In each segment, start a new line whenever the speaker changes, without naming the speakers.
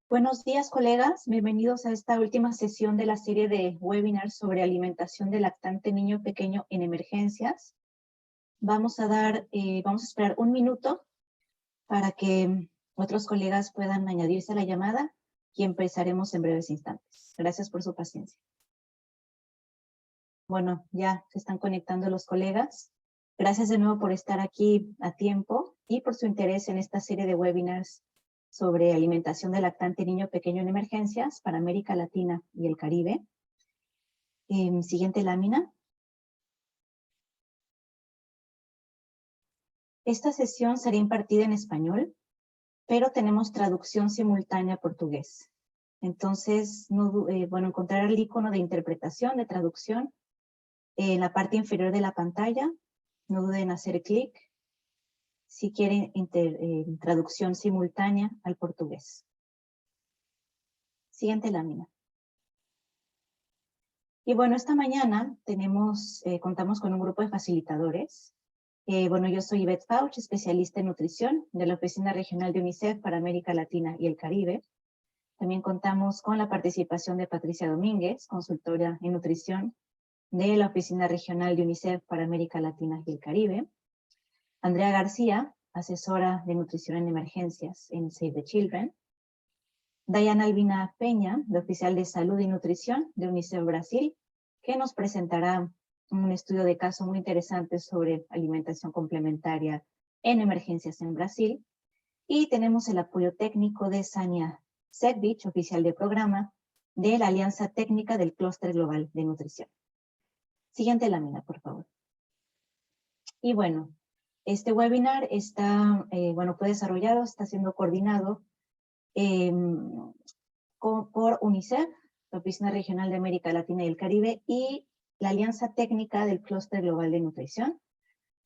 Buenos días, colegas. Bienvenidos a esta última sesión de la serie de webinars sobre alimentación del lactante niño pequeño en emergencias. Vamos a esperar un minuto para que otros colegas puedan añadirse a la llamada y empezaremos en breves instantes. Gracias por su paciencia. Bueno, ya se están conectando los colegas. Gracias de nuevo por estar aquí a tiempo y por su interés en esta serie de webinars sobre alimentación del lactante niño pequeño en emergencias para América Latina y el Caribe. Siguiente lámina. Esta sesión será impartida en español, pero tenemos traducción simultánea a portugués. Entonces, encontrar el icono de interpretación, de traducción, en la parte inferior de la pantalla. No duden en hacer clic si quieren traducción simultánea al portugués. Siguiente lámina. Y bueno, esta mañana contamos con un grupo de facilitadores. Yo soy Yvette Fauch, especialista en nutrición de la Oficina Regional de UNICEF para América Latina y el Caribe. También contamos con la participación de Patricia Domínguez, consultora en nutrición de la Oficina Regional de UNICEF para América Latina y el Caribe. Andrea García, asesora de nutrición en emergencias en Save the Children. Dayana Albina Peña, de oficial de salud y nutrición de UNICEF Brasil, que nos presentará un estudio de caso muy interesante sobre alimentación complementaria en emergencias en Brasil. Y tenemos el apoyo técnico de Sania Sedvich, oficial de programa de la Alianza Técnica del Clúster Global de Nutrición. Siguiente lámina, por favor. Y bueno, este webinar fue desarrollado, está siendo coordinado por UNICEF, la Oficina Regional de América Latina y el Caribe, y la Alianza Técnica del Clúster Global de Nutrición.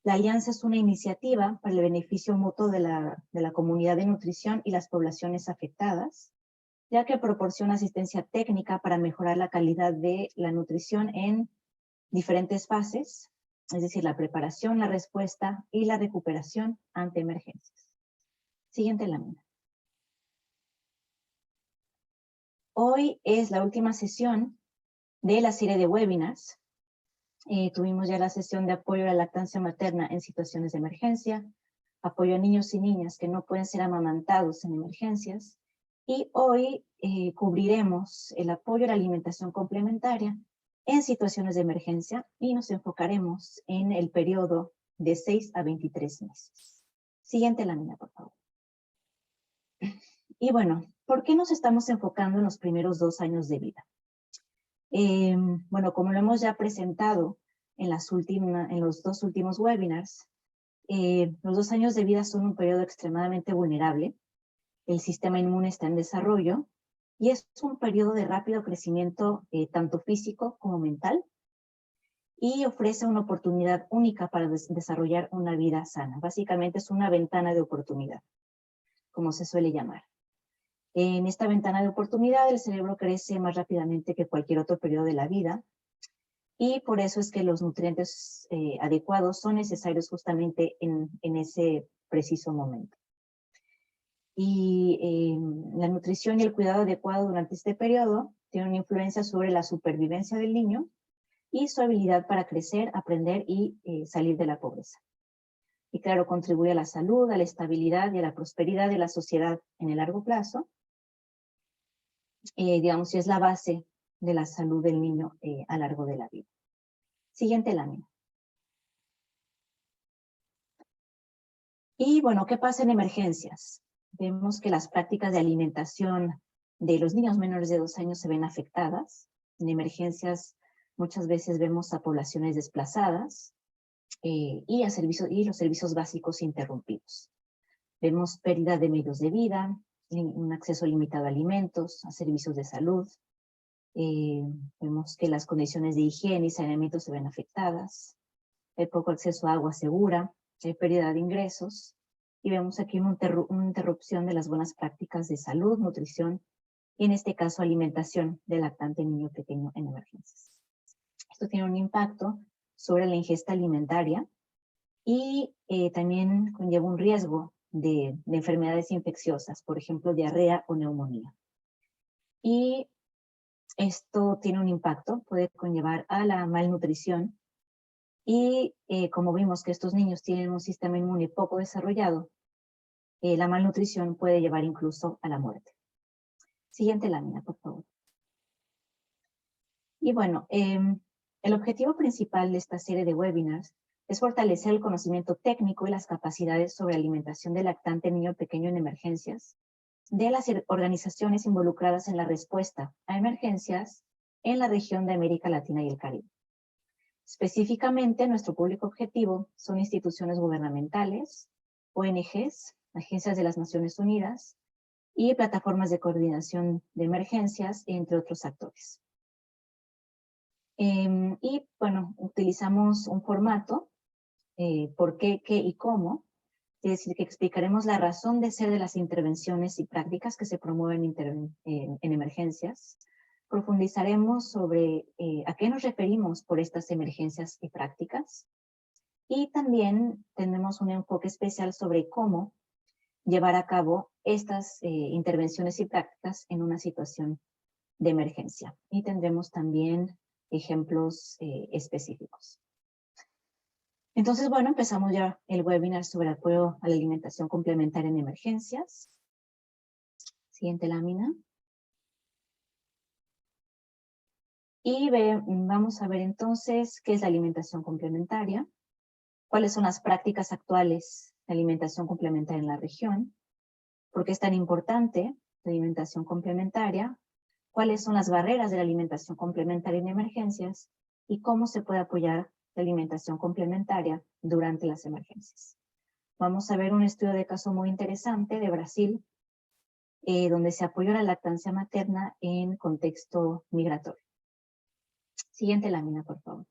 La alianza es una iniciativa para el beneficio mutuo de la comunidad de nutrición y las poblaciones afectadas, ya que proporciona asistencia técnica para mejorar la calidad de la nutrición en diferentes fases, es decir, la preparación, la respuesta y la recuperación ante emergencias. Siguiente lámina. Hoy es la última sesión de la serie de webinars. Tuvimos ya la sesión de apoyo a la lactancia materna en situaciones de emergencia, apoyo a niños y niñas que no pueden ser amamantados en emergencias, y hoy cubriremos el apoyo a la alimentación complementaria en situaciones de emergencia y nos enfocaremos en el periodo de 6 a 23 meses. Siguiente lámina, por favor. Y bueno, ¿por qué nos estamos enfocando en los primeros 2 años de vida? Como lo hemos ya presentado en los 2 últimos webinars, los 2 años de vida son un periodo extremadamente vulnerable. El sistema inmune está en desarrollo y es un periodo de rápido crecimiento tanto físico como mental, y ofrece una oportunidad única para desarrollar una vida sana. Básicamente es una ventana de oportunidad, como se suele llamar. En esta ventana de oportunidad el cerebro crece más rápidamente que cualquier otro periodo de la vida, y por eso es que los nutrientes adecuados son necesarios justamente en ese preciso momento. Y la nutrición y el cuidado adecuado durante este periodo tienen una influencia sobre la supervivencia del niño y su habilidad para crecer, aprender y salir de la pobreza. Y claro, contribuye a la salud, a la estabilidad y a la prosperidad de la sociedad en el largo plazo. Y es la base de la salud del niño a lo largo de la vida. Siguiente lámina. Y bueno, ¿qué pasa en emergencias? Vemos que las prácticas de alimentación de los niños menores de 2 años se ven afectadas. En emergencias muchas veces vemos a poblaciones desplazadas y los servicios básicos interrumpidos. Vemos pérdida de medios de vida, un acceso limitado a alimentos, a servicios de salud. Vemos que las condiciones de higiene y saneamiento se ven afectadas. Hay poco acceso a agua segura, hay pérdida de ingresos, y vemos aquí una interrupción de las buenas prácticas de salud, nutrición, y en este caso alimentación del lactante niño pequeño en emergencias. Esto tiene un impacto sobre la ingesta alimentaria y también conlleva un riesgo de enfermedades infecciosas, por ejemplo, diarrea o neumonía. y esto tiene un impacto, puede conllevar a la malnutrición y como vimos que estos niños tienen un sistema inmune poco desarrollado, la malnutrición puede llevar incluso a la muerte. Siguiente lámina, por favor. Y bueno, el objetivo principal de esta serie de webinars es fortalecer el conocimiento técnico y las capacidades sobre alimentación del lactante niño pequeño en emergencias de las organizaciones involucradas en la respuesta a emergencias en la región de América Latina y el Caribe. Específicamente, nuestro público objetivo son instituciones gubernamentales, ONGs, agencias de las Naciones Unidas y plataformas de coordinación de emergencias, entre otros actores. Y bueno, utilizamos un formato, por qué, y cómo, es decir, que explicaremos la razón de ser de las intervenciones y prácticas que se promueven en emergencias. Profundizaremos sobre a qué nos referimos por estas emergencias y prácticas. Y también tendremos un enfoque especial sobre cómo llevar a cabo estas intervenciones y prácticas en una situación de emergencia. Y tendremos también ejemplos específicos. Entonces, bueno, empezamos ya el webinar sobre apoyo a la alimentación complementaria en emergencias. Siguiente lámina. Y vamos a ver entonces qué es la alimentación complementaria, cuáles son las prácticas actuales de alimentación complementaria en la región, por qué es tan importante la alimentación complementaria, cuáles son las barreras de la alimentación complementaria en emergencias y cómo se puede apoyar la alimentación complementaria durante las emergencias. Vamos a ver un estudio de caso muy interesante de Brasil, donde se apoyó la lactancia materna en contexto migratorio. Siguiente lámina, por favor.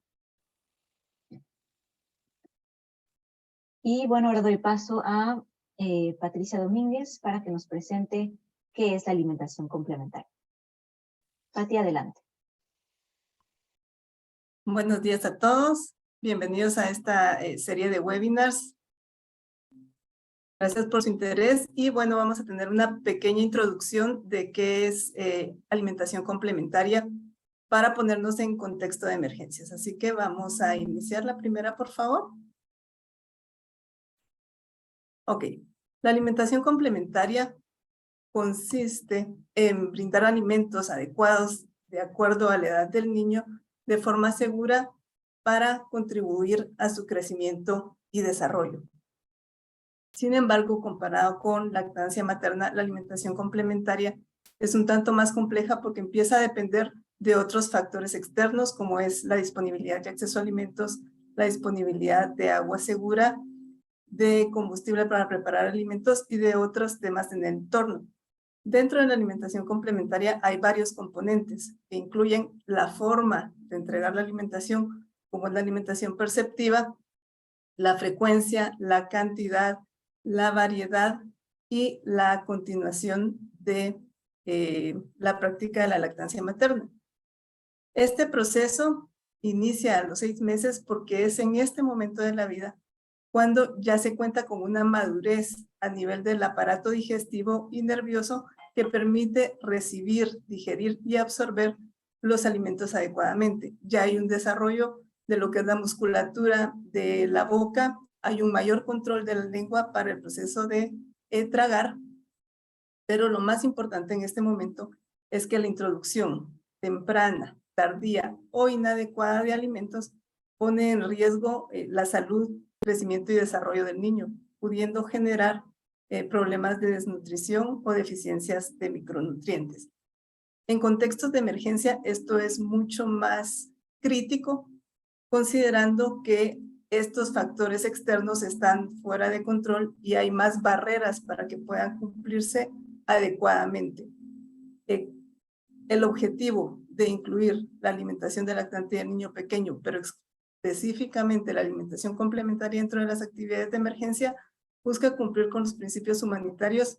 Y bueno, ahora doy paso a Patricia Domínguez para que nos presente qué es la alimentación complementaria. Pati, adelante.
Buenos días a todos. Bienvenidos a esta serie de webinars. Gracias por su interés. Y bueno, vamos a tener una pequeña introducción de qué es alimentación complementaria para ponernos en contexto de emergencias. Así que vamos a iniciar la primera, por favor. Ok. La alimentación complementaria consiste en brindar alimentos adecuados de acuerdo a la edad del niño de forma segura para contribuir a su crecimiento y desarrollo. Sin embargo, comparado con lactancia materna, la alimentación complementaria es un tanto más compleja porque empieza a depender de otros factores externos, como es la disponibilidad y acceso a alimentos, la disponibilidad de agua segura, de combustible para preparar alimentos y de otros temas en el entorno. Dentro de la alimentación complementaria hay varios componentes que incluyen la forma de entregar la alimentación, como es la alimentación perceptiva, la frecuencia, la cantidad, la variedad y la continuación de la práctica de la lactancia materna. Este proceso inicia a los 6 meses porque es en este momento de la vida cuando ya se cuenta con una madurez a nivel del aparato digestivo y nervioso que permite recibir, digerir y absorber los alimentos adecuadamente. Ya hay un desarrollo de lo que es la musculatura de la boca, hay un mayor control de la lengua para el proceso de tragar, pero lo más importante en este momento es que la introducción temprana, tardía o inadecuada de alimentos pone en riesgo la salud, crecimiento y desarrollo del niño, pudiendo generar problemas de desnutrición o deficiencias de micronutrientes. En contextos de emergencia, esto es mucho más crítico, considerando que estos factores externos están fuera de control y hay más barreras para que puedan cumplirse adecuadamente. El objetivo de incluir la alimentación del lactante del niño pequeño, pero específicamente la alimentación complementaria dentro de las actividades de emergencia, busca cumplir con los principios humanitarios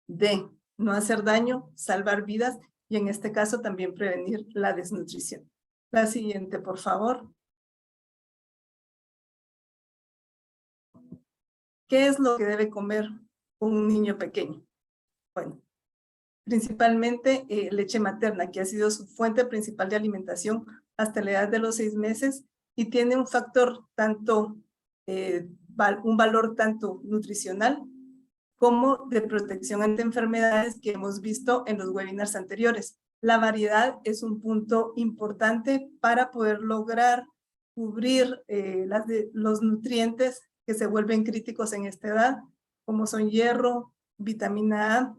de no hacer daño, salvar vidas y en este caso también prevenir la desnutrición. La siguiente, por favor. ¿Qué es lo que debe comer un niño pequeño? Bueno, principalmente leche materna, que ha sido su fuente principal de alimentación hasta la edad de los 6 meses y tiene un factor tanto, un valor tanto nutricional como de protección ante enfermedades que hemos visto en los webinars anteriores. La variedad es un punto importante para poder lograr cubrir los nutrientes que se vuelven críticos en esta edad, como son hierro, vitamina A,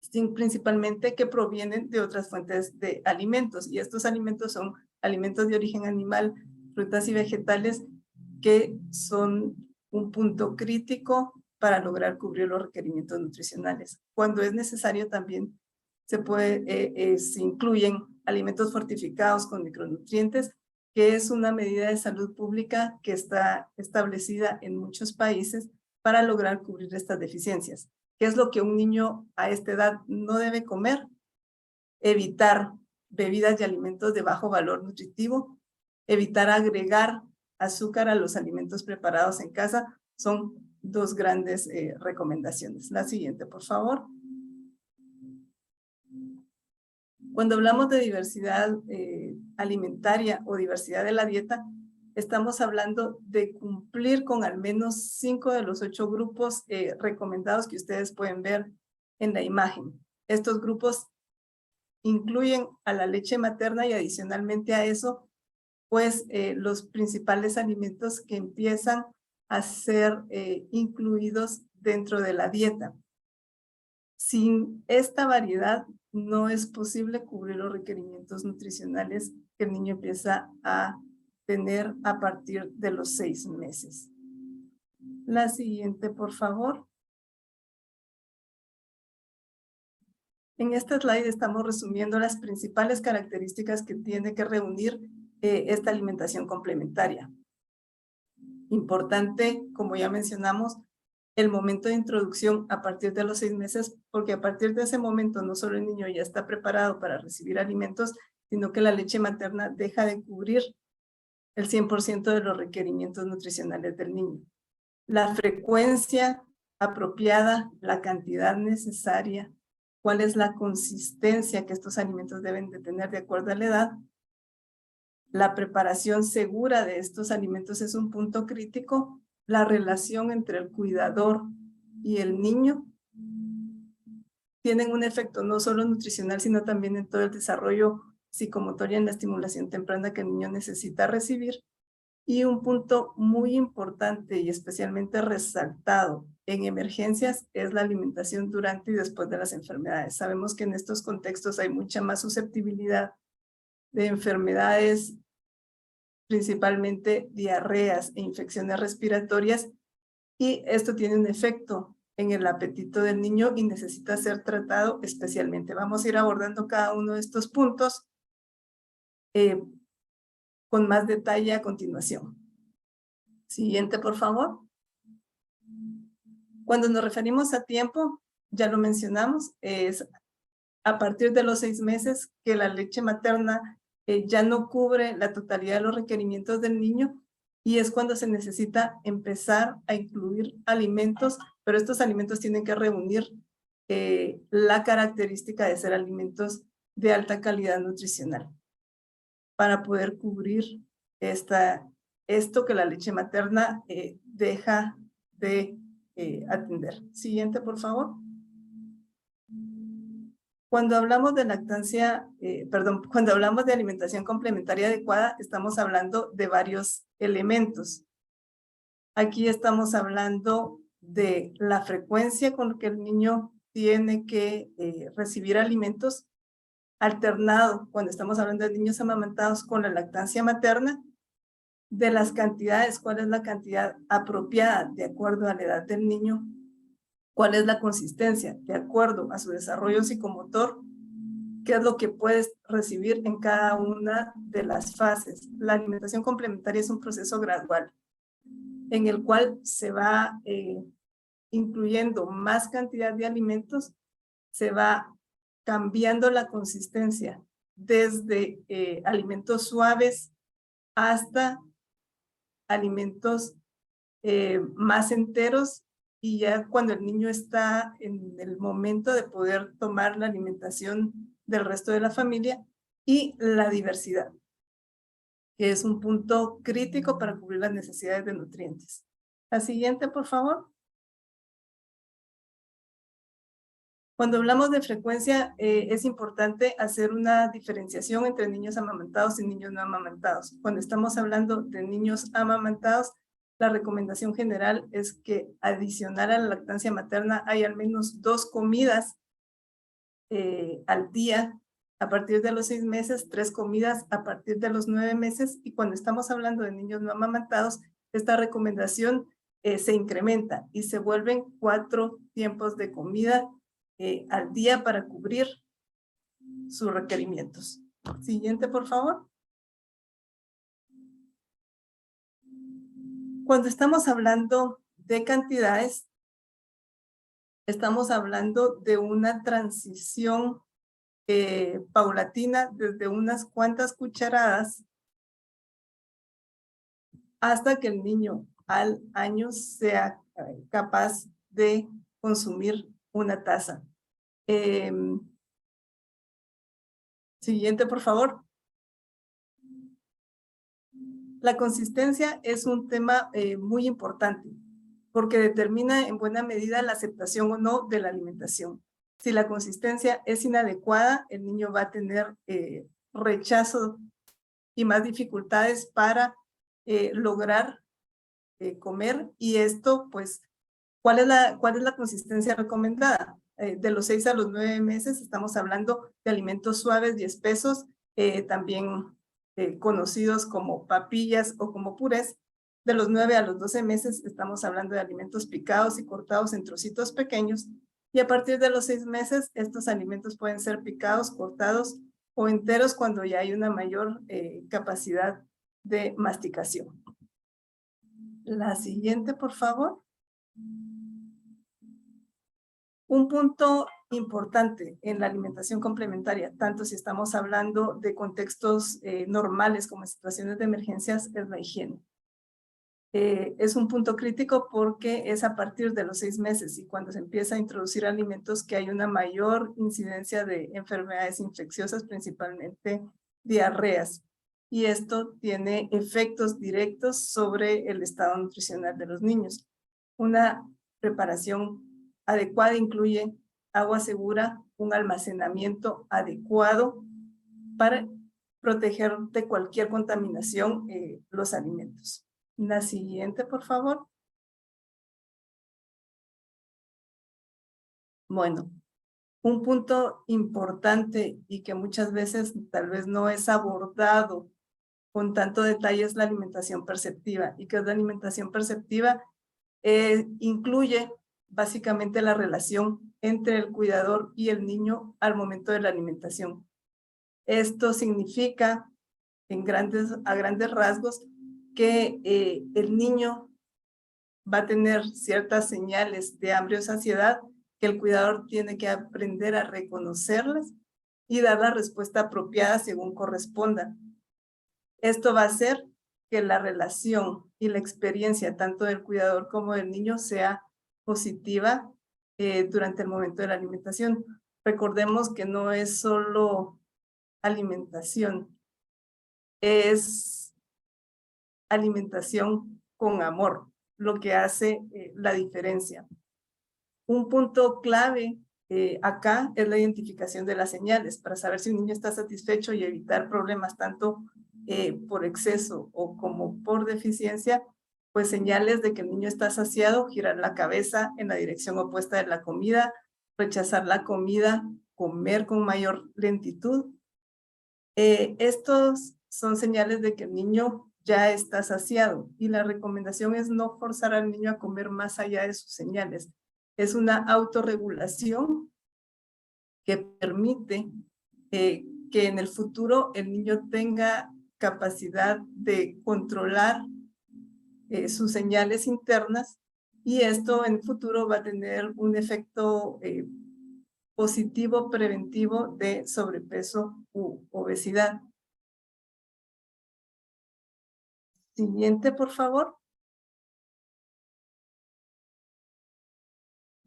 zinc principalmente, que provienen de otras fuentes de alimentos. Y estos alimentos son alimentos de origen animal, frutas y vegetales, que son un punto crítico para lograr cubrir los requerimientos nutricionales. Cuando es necesario también se incluyen alimentos fortificados con micronutrientes, que es una medida de salud pública que está establecida en muchos países para lograr cubrir estas deficiencias. ¿Qué es lo que un niño a esta edad no debe comer? Evitar bebidas y alimentos de bajo valor nutritivo, evitar agregar azúcar a los alimentos preparados en casa, son dos grandes recomendaciones. La siguiente, por favor. Cuando hablamos de diversidad alimentaria o diversidad de la dieta, estamos hablando de cumplir con al menos 5 de los 8 grupos recomendados que ustedes pueden ver en la imagen. Estos grupos incluyen a la leche materna y adicionalmente a eso, pues los principales alimentos que empiezan a ser incluidos dentro de la dieta. Sin esta variedad no es posible cubrir los requerimientos nutricionales que el niño empieza a tener a partir de los 6 meses. La siguiente, por favor. En este slide estamos resumiendo las principales características que tiene que reunir esta alimentación complementaria. Importante, como ya mencionamos, el momento de introducción a partir de los 6 meses, porque a partir de ese momento no solo el niño ya está preparado para recibir alimentos, sino que la leche materna deja de cubrir el 100% de los requerimientos nutricionales del niño. La frecuencia apropiada, la cantidad necesaria, cuál es la consistencia que estos alimentos deben de tener de acuerdo a la edad. La preparación segura de estos alimentos es un punto crítico. La relación entre el cuidador y el niño tienen un efecto no solo nutricional, sino también en todo el desarrollo psicomotor y en la estimulación temprana que el niño necesita recibir. Y un punto muy importante y especialmente resaltado en emergencias es la alimentación durante y después de las enfermedades. Sabemos que en estos contextos hay mucha más susceptibilidad de enfermedades, principalmente diarreas e infecciones respiratorias, y esto tiene un efecto en el apetito del niño y necesita ser tratado especialmente. Vamos a ir abordando cada uno de estos puntos con más detalle a continuación. Siguiente, por favor. Cuando nos referimos a tiempo, ya lo mencionamos, es a partir de los 6 meses que la leche materna ya no cubre la totalidad de los requerimientos del niño y es cuando se necesita empezar a incluir alimentos, pero estos alimentos tienen que reunir la característica de ser alimentos de alta calidad nutricional para poder cubrir esto que la leche materna deja de atender. Siguiente, por favor. Cuando hablamos de lactancia, cuando hablamos de alimentación complementaria adecuada, estamos hablando de varios elementos. Aquí estamos hablando de la frecuencia con que el niño tiene que recibir alimentos, alternado cuando estamos hablando de niños amamantados con la lactancia materna, de las cantidades, cuál es la cantidad apropiada de acuerdo a la edad del niño, cuál es la consistencia de acuerdo a su desarrollo psicomotor, qué es lo que puedes recibir en cada una de las fases. La alimentación complementaria es un proceso gradual en el cual se va incluyendo más cantidad de alimentos, se va cambiando la consistencia desde alimentos suaves hasta alimentos más enteros y ya cuando el niño está en el momento de poder tomar la alimentación del resto de la familia, y la diversidad, que es un punto crítico para cubrir las necesidades de nutrientes. La siguiente, por favor. Cuando hablamos de frecuencia, es importante hacer una diferenciación entre niños amamantados y niños no amamantados. Cuando estamos hablando de niños amamantados, la recomendación general es que adicional a la lactancia materna hay al menos 2 comidas al día a partir de los 6 meses, 3 comidas a partir de los 9 meses, y cuando estamos hablando de niños no amamantados, esta recomendación se incrementa y se vuelven 4 tiempos de comida al día para cubrir sus requerimientos. Siguiente, por favor. Cuando estamos hablando de cantidades, estamos hablando de una transición paulatina desde unas cuantas cucharadas hasta que el niño al año sea capaz de consumir una taza. Siguiente, por favor. La consistencia es un tema muy importante porque determina en buena medida la aceptación o no de la alimentación. Si la consistencia es inadecuada, el niño va a tener rechazo y más dificultades para lograr comer, y esto, pues, ¿cuál es la consistencia recomendada? De los 6 a los 9 meses estamos hablando de alimentos suaves y espesos, también conocidos como papillas o como purés. De los 9 a los 12 meses estamos hablando de alimentos picados y cortados en trocitos pequeños, y a partir de los 6 meses estos alimentos pueden ser picados, cortados o enteros cuando ya hay una mayor capacidad de masticación. La siguiente, por favor. Un punto importante en la alimentación complementaria, tanto si estamos hablando de contextos normales como en situaciones de emergencias, es la higiene. Es un punto crítico porque es a partir de los 6 meses y cuando se empieza a introducir alimentos que hay una mayor incidencia de enfermedades infecciosas, principalmente diarreas. Y esto tiene efectos directos sobre el estado nutricional de los niños. Una preparación adecuada incluye agua segura, un almacenamiento adecuado para proteger de cualquier contaminación los alimentos. La siguiente, por favor. Bueno, un punto importante y que muchas veces tal vez no es abordado con tanto detalle es la alimentación perceptiva. ¿Y qué es la alimentación perceptiva? Incluye básicamente la relación entre el cuidador y el niño al momento de la alimentación. Esto significa, a grandes rasgos, que el niño va a tener ciertas señales de hambre o saciedad que el cuidador tiene que aprender a reconocerlas y dar la respuesta apropiada según corresponda. Esto va a hacer que la relación y la experiencia tanto del cuidador como del niño sea positiva durante el momento de la alimentación. Recordemos que no es solo alimentación, es alimentación con amor, lo que hace la diferencia. Un punto clave acá es la identificación de las señales para saber si un niño está satisfecho y evitar problemas tanto por exceso o como por deficiencia, pues señales de que el niño está saciado, girar la cabeza en la dirección opuesta de la comida, rechazar la comida, comer con mayor lentitud. Estos son señales de que el niño ya está saciado y la recomendación es no forzar al niño a comer más allá de sus señales. Es una autorregulación que permite que en el futuro el niño tenga capacidad de controlar sus señales internas, y esto en el futuro va a tener un efecto positivo preventivo de sobrepeso u obesidad. Siguiente, por favor.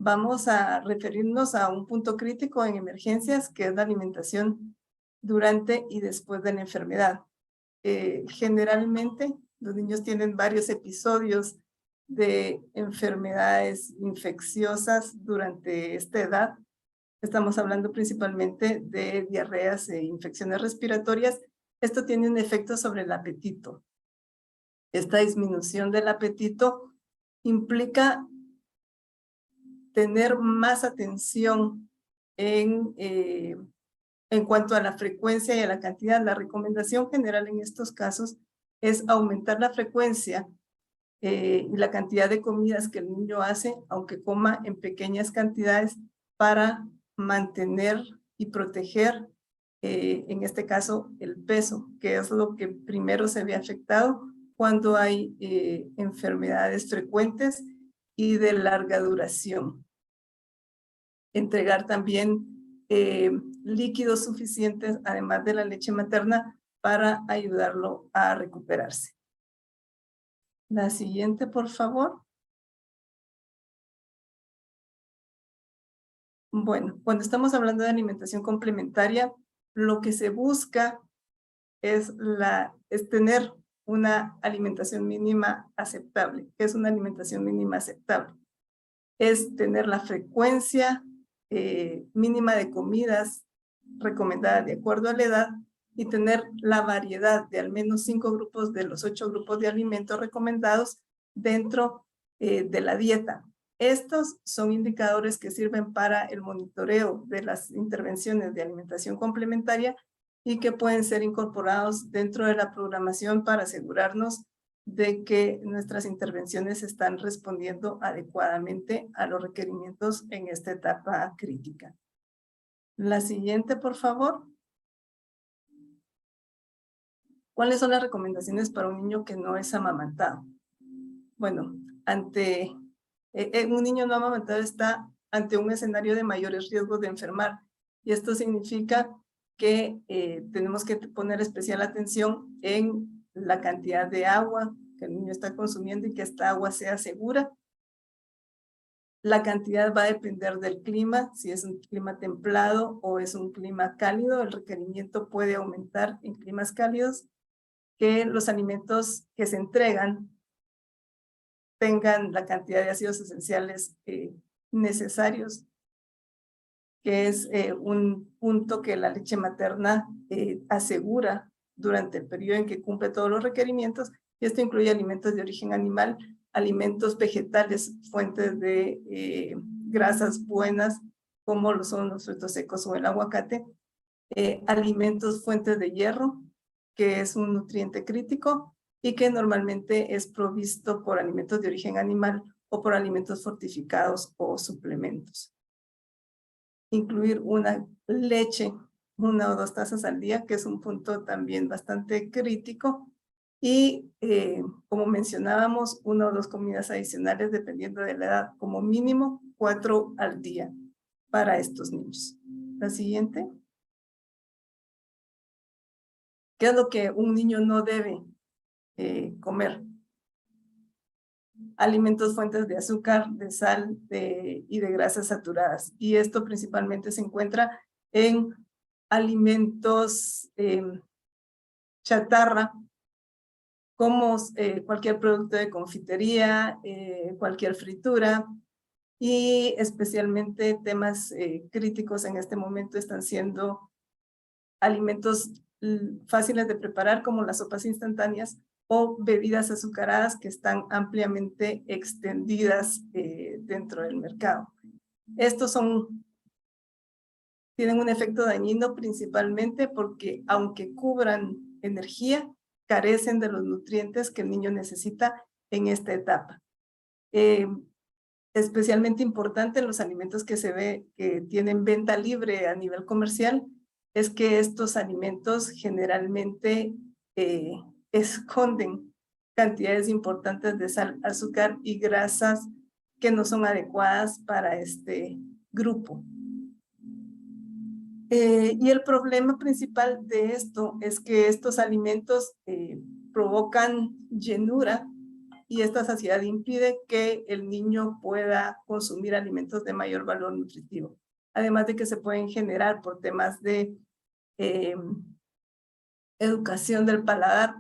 vamos a referirnos a un punto crítico en emergencias, que es la alimentación durante y después de la enfermedad. Generalmente, los niños tienen varios episodios de enfermedades infecciosas durante esta edad. Estamos hablando principalmente de diarreas e infecciones respiratorias. Esto tiene un efecto sobre el apetito. Esta disminución del apetito implica tener más atención en cuanto a la frecuencia y a la cantidad. La recomendación general en estos casos es aumentar la frecuencia y la cantidad de comidas que el niño hace, aunque coma en pequeñas cantidades, para mantener y proteger, en este caso, el peso, que es lo que primero se ve afectado cuando hay enfermedades frecuentes y de larga duración. Entregar también líquidos suficientes, además de la leche materna, para ayudarlo a recuperarse. La siguiente, por favor. Bueno, cuando estamos hablando de alimentación complementaria, lo que se busca es tener una alimentación mínima aceptable. ¿Qué es una alimentación mínima aceptable? Es tener la frecuencia mínima de comidas recomendada de acuerdo a la edad y tener la variedad de al menos 5 grupos de los 8 grupos de alimentos recomendados dentro de la dieta. Estos son indicadores que sirven para el monitoreo de las intervenciones de alimentación complementaria y que pueden ser incorporados dentro de la programación para asegurarnos de que nuestras intervenciones están respondiendo adecuadamente a los requerimientos en esta etapa crítica. La siguiente, por favor. ¿Cuáles son las recomendaciones para un niño que no es amamantado? Bueno, un niño no amamantado está ante un escenario de mayores riesgos de enfermar, y esto significa que tenemos que poner especial atención en la cantidad de agua que el niño está consumiendo y que esta agua sea segura. La cantidad va a depender del clima, si es un clima templado o es un clima cálido. El requerimiento puede aumentar en climas cálidos. Que los alimentos que se entregan tengan la cantidad de ácidos esenciales necesarios, que es un punto que la leche materna asegura durante el periodo en que cumple todos los requerimientos, y esto incluye alimentos de origen animal, alimentos vegetales, fuentes de grasas buenas, como lo son los frutos secos o el aguacate, alimentos fuentes de hierro, que es un nutriente crítico y que normalmente es provisto por alimentos de origen animal o por alimentos fortificados o suplementos. Incluir una leche, 1 o 2 tazas al día, que es un punto también bastante crítico. Y como mencionábamos, 1 o 2 comidas adicionales dependiendo de la edad, como mínimo 4 al día para estos niños. La siguiente. ¿Qué es lo que un niño no debe comer? Alimentos fuentes de azúcar, de sal y de grasas saturadas. Y esto principalmente se encuentra en alimentos chatarra, como cualquier producto de confitería, cualquier fritura, y especialmente temas críticos en este momento están siendo alimentos fáciles de preparar, como las sopas instantáneas o bebidas azucaradas que están ampliamente extendidas dentro del mercado. Estos tienen un efecto dañino principalmente porque, aunque cubran energía, carecen de los nutrientes que el niño necesita en esta etapa. Especialmente importante en los alimentos que se ve que tienen venta libre a nivel comercial, es que estos alimentos generalmente esconden cantidades importantes de sal, azúcar y grasas que no son adecuadas para este grupo. Y el problema principal de esto es que estos alimentos provocan llenura y esta saciedad impide que el niño pueda consumir alimentos de mayor valor nutritivo. Además de que se pueden generar por temas de educación del paladar,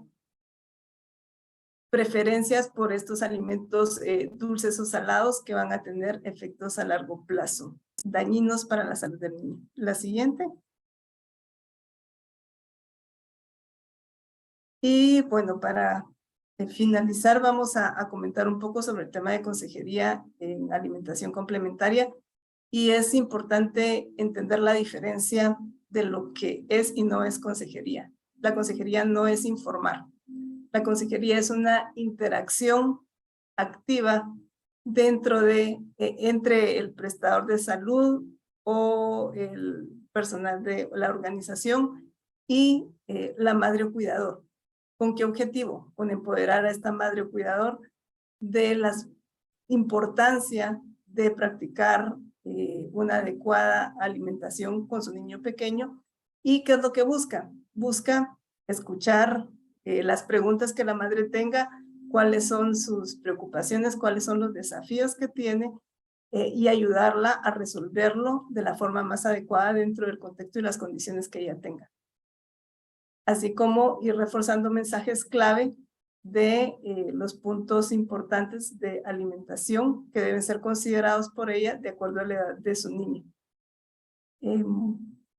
preferencias por estos alimentos dulces o salados que van a tener efectos a largo plazo, dañinos para la salud del niño. La siguiente. Y bueno, para finalizar, vamos a comentar un poco sobre el tema de consejería en alimentación complementaria. Y es importante entender la diferencia de lo que es y no es consejería. La consejería no es informar. La consejería es una interacción activa dentro de, entre el prestador de salud o el personal de la organización y la madre o cuidador. ¿Con qué objetivo? Con empoderar a esta madre o cuidador de la importancia de practicar una adecuada alimentación con su niño pequeño. ¿Y qué es lo que busca? Busca escuchar las preguntas que la madre tenga, cuáles son sus preocupaciones, cuáles son los desafíos que tiene y ayudarla a resolverlo de la forma más adecuada dentro del contexto y las condiciones que ella tenga. Así como ir reforzando mensajes clave de los puntos importantes de alimentación que deben ser considerados por ella de acuerdo a la edad de su niño.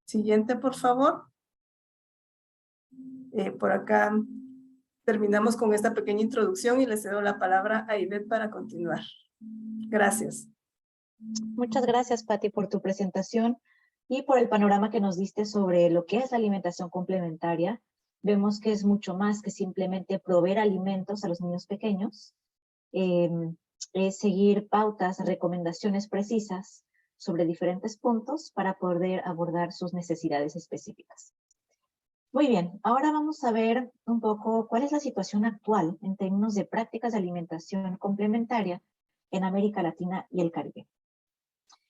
Siguiente, por favor. Por acá terminamos con esta pequeña introducción y le cedo la palabra a Ivette para continuar. Gracias.
Muchas gracias, Patti, por tu presentación y por el panorama que nos diste sobre lo que es la alimentación complementaria. Vemos que es mucho más que simplemente proveer alimentos a los niños pequeños. Es seguir pautas, recomendaciones precisas sobre diferentes puntos para poder abordar sus necesidades específicas. Muy bien, ahora vamos a ver un poco cuál es la situación actual en términos de prácticas de alimentación complementaria en América Latina y el Caribe.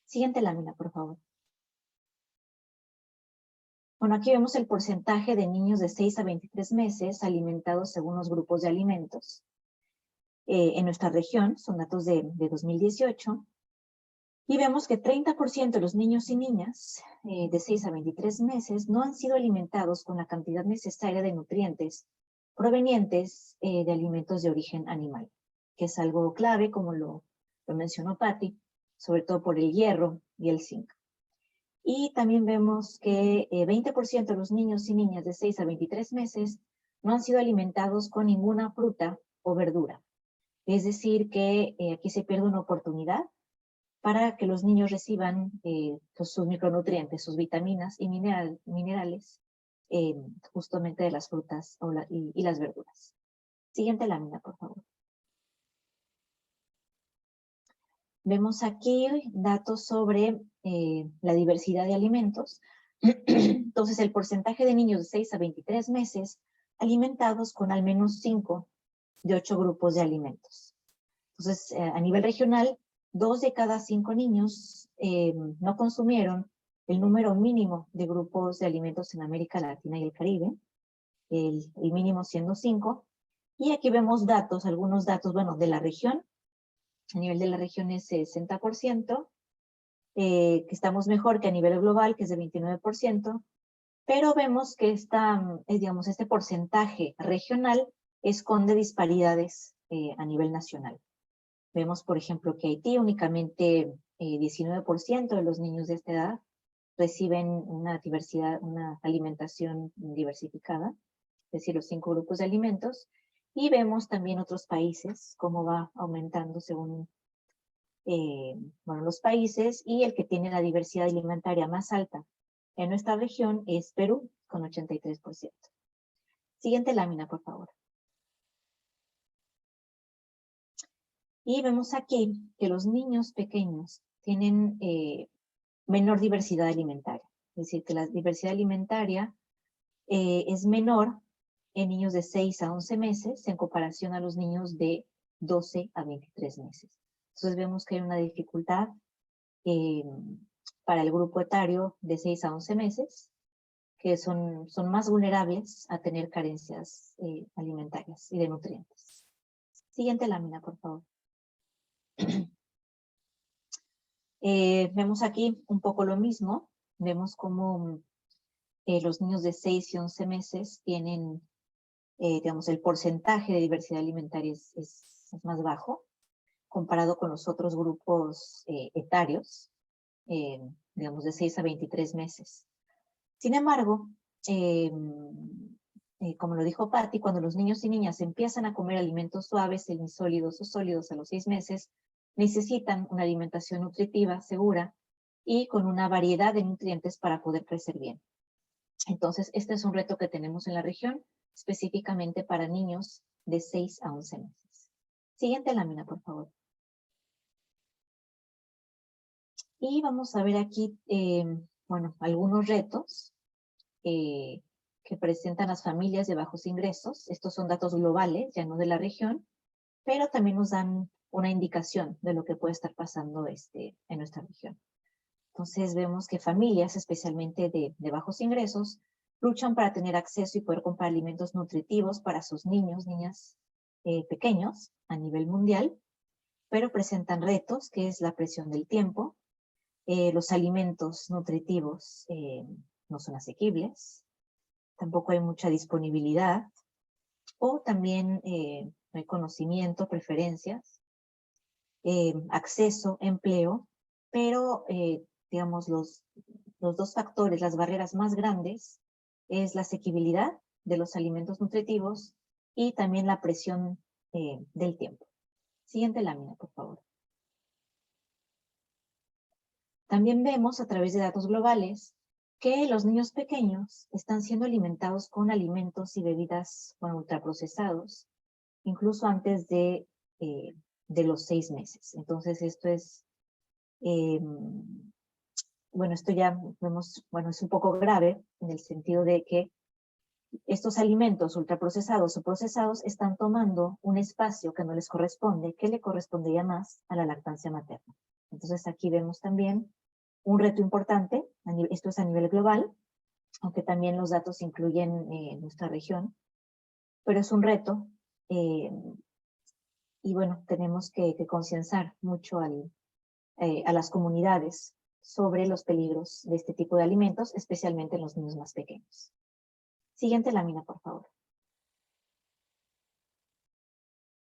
Siguiente lámina, por favor. Bueno, aquí vemos el porcentaje de niños de 6 a 23 meses alimentados según los grupos de alimentos. En nuestra región, son datos de 2018, y vemos que 30% de los niños y niñas de 6 a 23 meses no han sido alimentados con la cantidad necesaria de nutrientes provenientes de alimentos de origen animal, que es algo clave, como lo mencionó Patti, sobre todo por el hierro y el zinc. Y también vemos que 20% de los niños y niñas de 6 a 23 meses no han sido alimentados con ninguna fruta o verdura. Es decir, que aquí se pierde una oportunidad para que los niños reciban sus micronutrientes, sus vitaminas y minerales justamente de las frutas y las verduras. Siguiente lámina, por favor. Vemos aquí datos sobre la diversidad de alimentos. Entonces, el porcentaje de niños de 6 a 23 meses alimentados con al menos 5 de 8 grupos de alimentos. Entonces, a nivel regional, 2 de cada 5 niños no consumieron el número mínimo de grupos de alimentos en América Latina y el Caribe, el mínimo siendo 5. Y aquí vemos datos, algunos datos, bueno, de la región. A nivel de la región es 60%, que estamos mejor que a nivel global, que es de 29%, pero vemos que digamos, este porcentaje regional esconde disparidades a nivel nacional. Vemos, por ejemplo, que Haití únicamente 19% de los niños de esta edad reciben una alimentación diversificada, es decir, los 5 grupos de alimentos, y vemos también otros países, cómo va aumentando según los países, y el que tiene la diversidad alimentaria más alta en nuestra región es Perú, con 83%. Siguiente lámina, por favor. Y vemos aquí que los niños pequeños tienen menor diversidad alimentaria. Es decir, que la diversidad alimentaria es menor en niños de 6 a 11 meses en comparación a los niños de 12 a 23 meses. Entonces vemos que hay una dificultad para el grupo etario de 6 a 11 meses, que son más vulnerables a tener carencias alimentarias y de nutrientes. Siguiente lámina, por favor. Vemos aquí un poco lo mismo. Vemos cómo los niños de 6 y 11 meses tienen, digamos, el porcentaje de diversidad alimentaria es más bajo comparado con los otros grupos etarios, digamos, de 6 a 23 meses. Sin embargo, como lo dijo Patti, cuando los niños y niñas empiezan a comer alimentos suaves, semisólidos o sólidos a los 6 meses, necesitan una alimentación nutritiva, segura y con una variedad de nutrientes para poder crecer bien. Entonces, este es un reto que tenemos en la región, específicamente para niños de 6 a 11 meses. Siguiente lámina, por favor. Y vamos a ver aquí, bueno, algunos retos que presentan las familias de bajos ingresos. Estos son datos globales, ya no de la región, pero también nos dan una indicación de lo que puede estar pasando en nuestra región. Entonces vemos que familias, especialmente de bajos ingresos, luchan para tener acceso y poder comprar alimentos nutritivos para sus niños, niñas pequeños a nivel mundial, pero presentan retos, que es la presión del tiempo, los alimentos nutritivos no son asequibles, tampoco hay mucha disponibilidad, o también no hay conocimiento, preferencias, acceso, empleo, pero digamos los dos factores, las barreras más grandes, es la asequibilidad de los alimentos nutritivos y también la presión del tiempo. Siguiente lámina, por favor. También vemos a través de datos globales que los niños pequeños están siendo alimentados con alimentos y bebidas ultraprocesados, incluso antes de los 6 meses. Entonces esto es, bueno, esto ya vemos, bueno, es un poco grave en el sentido de que estos alimentos ultraprocesados o procesados están tomando un espacio que no les corresponde, que le correspondería más a la lactancia materna. Entonces aquí vemos también un reto importante, esto es a nivel global, aunque también los datos incluyen nuestra región, pero es un reto y bueno, tenemos que concienciar mucho a las comunidades sobre los peligros de este tipo de alimentos, especialmente en los niños más pequeños. Siguiente lámina, por favor.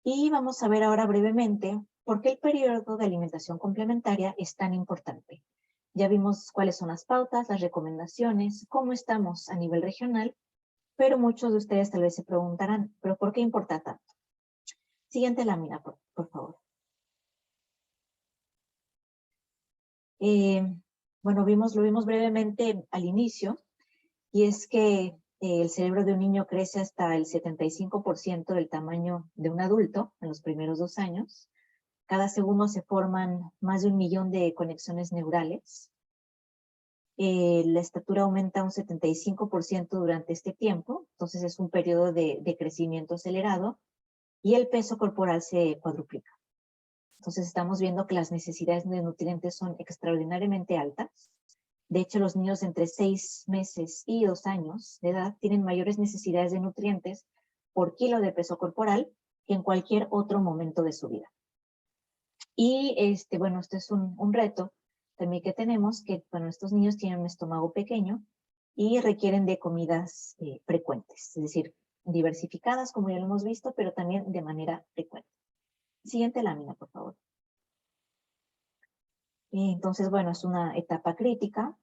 Y vamos a ver ahora brevemente por qué el periodo de alimentación complementaria es tan importante. Ya vimos cuáles son las pautas, las recomendaciones, cómo estamos a nivel regional, pero muchos de ustedes tal vez se preguntarán, ¿pero por qué importa tanto? Siguiente lámina, por favor. Bueno, lo vimos brevemente al inicio, y es que el cerebro de un niño crece hasta el 75% del tamaño de un adulto en los primeros 2 años. Cada segundo se forman más de 1 millón de conexiones neurales. La estatura aumenta un 75% durante este tiempo, entonces es un periodo de crecimiento acelerado, y el peso corporal se cuadruplica. Entonces estamos viendo que las necesidades de nutrientes son extraordinariamente altas. De hecho, los niños entre 6 meses y 2 años de edad tienen mayores necesidades de nutrientes por kilo de peso corporal que en cualquier otro momento de su vida. Y bueno, este es un reto también que tenemos, que bueno, estos niños tienen un estómago pequeño y requieren de comidas frecuentes, es decir, diversificadas, como ya lo hemos visto, pero también de manera frecuente. Siguiente lámina, por favor. Entonces, bueno, es una etapa crítica.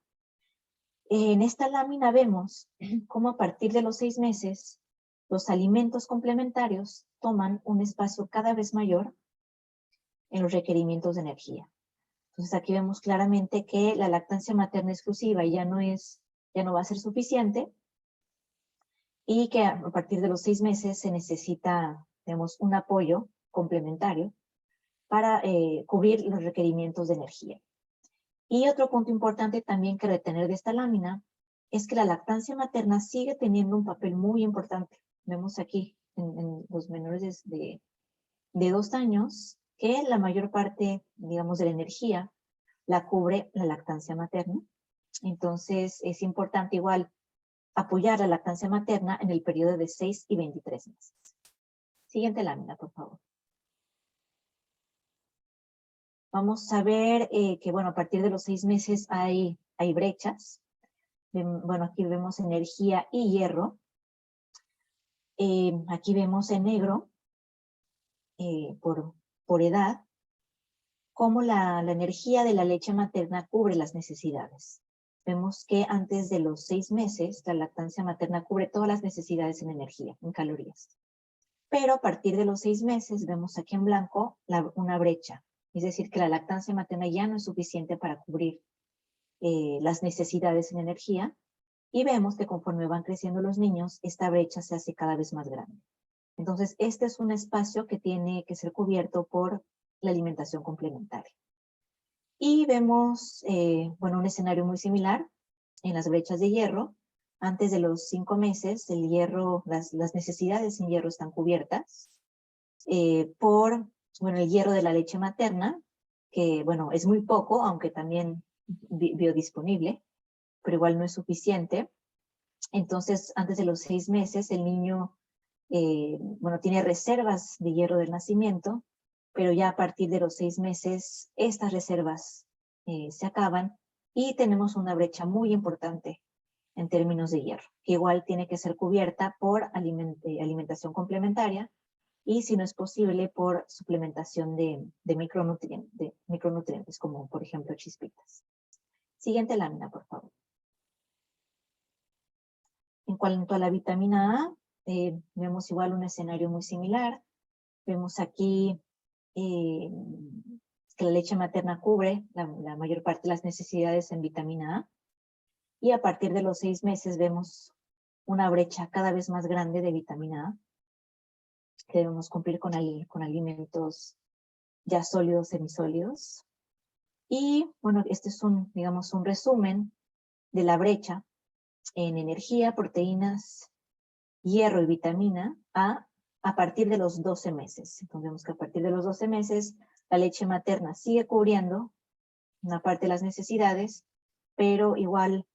En esta lámina vemos cómo a partir de los 6 meses, los alimentos complementarios toman un espacio cada vez mayor en los requerimientos de energía. Entonces aquí vemos claramente que la lactancia materna exclusiva ya no va a ser suficiente y que a partir de los 6 meses se necesita, digamos, un apoyo complementario para cubrir los requerimientos de energía. Y otro punto importante también que retener de esta lámina es que la lactancia materna sigue teniendo un papel muy importante. Vemos aquí en los menores de 2 años que la mayor parte, digamos, de la energía la cubre la lactancia materna. Entonces es importante igual apoyar la lactancia materna en el periodo de 6 y 23 meses. Siguiente lámina, por favor. Vamos a ver que, bueno, a partir de los 6 meses hay brechas. Bueno, aquí vemos energía y hierro. Aquí vemos en negro, por edad, cómo la energía de la leche materna cubre las necesidades. Vemos que antes de los 6 meses, la lactancia materna cubre todas las necesidades en energía, en calorías. Pero a partir de los 6 meses, vemos aquí en blanco una brecha. Es decir, que la lactancia materna ya no es suficiente para cubrir las necesidades en energía. Y vemos que conforme van creciendo los niños, esta brecha se hace cada vez más grande. Entonces, este es un espacio que tiene que ser cubierto por la alimentación complementaria. Y vemos, bueno, un escenario muy similar en las brechas de hierro. Antes de los 5 meses, el hierro, las necesidades en hierro están cubiertas por, bueno, el hierro de la leche materna, que, bueno, es muy poco, aunque también biodisponible, pero igual no es suficiente. Entonces, antes de los 6 meses, el niño, bueno, tiene reservas de hierro del nacimiento, pero ya a partir de los 6 meses, estas reservas se acaban y tenemos una brecha muy importante en términos de hierro, que igual tiene que ser cubierta por alimentación complementaria y, si no es posible, por suplementación de micronutrientes, como por ejemplo chispitas. Siguiente lámina, por favor. En cuanto a la vitamina A, vemos igual un escenario muy similar. Vemos aquí que la leche materna cubre la mayor parte de las necesidades en vitamina A. Y a partir de los 6 meses vemos una brecha cada vez más grande de vitamina A, que debemos cumplir con alimentos ya sólidos, semisólidos. Y bueno, este es digamos, un resumen de la brecha en energía, proteínas, hierro y vitamina a partir de los 12 meses. Entonces vemos que a partir de los 12 meses la leche materna sigue cubriendo una parte de las necesidades, pero igual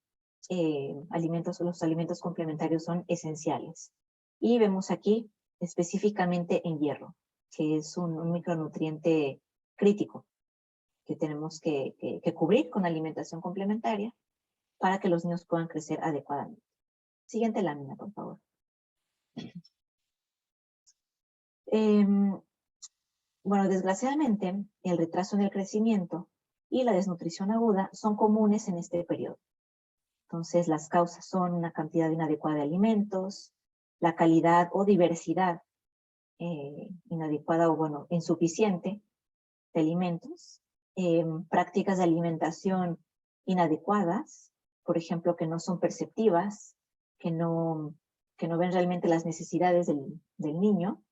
los alimentos complementarios son esenciales. Y vemos aquí específicamente en hierro, que es un micronutriente crítico que tenemos que cubrir con alimentación complementaria para que los niños puedan crecer adecuadamente. Siguiente lámina, por favor. Bueno, desgraciadamente, el retraso en el crecimiento y la desnutrición aguda son comunes en este periodo. Entonces, las causas son una cantidad inadecuada de alimentos, la calidad o diversidad inadecuada o, bueno, insuficiente de alimentos, prácticas de alimentación inadecuadas, por ejemplo, que no son perceptivas, que no ven realmente las necesidades del niño,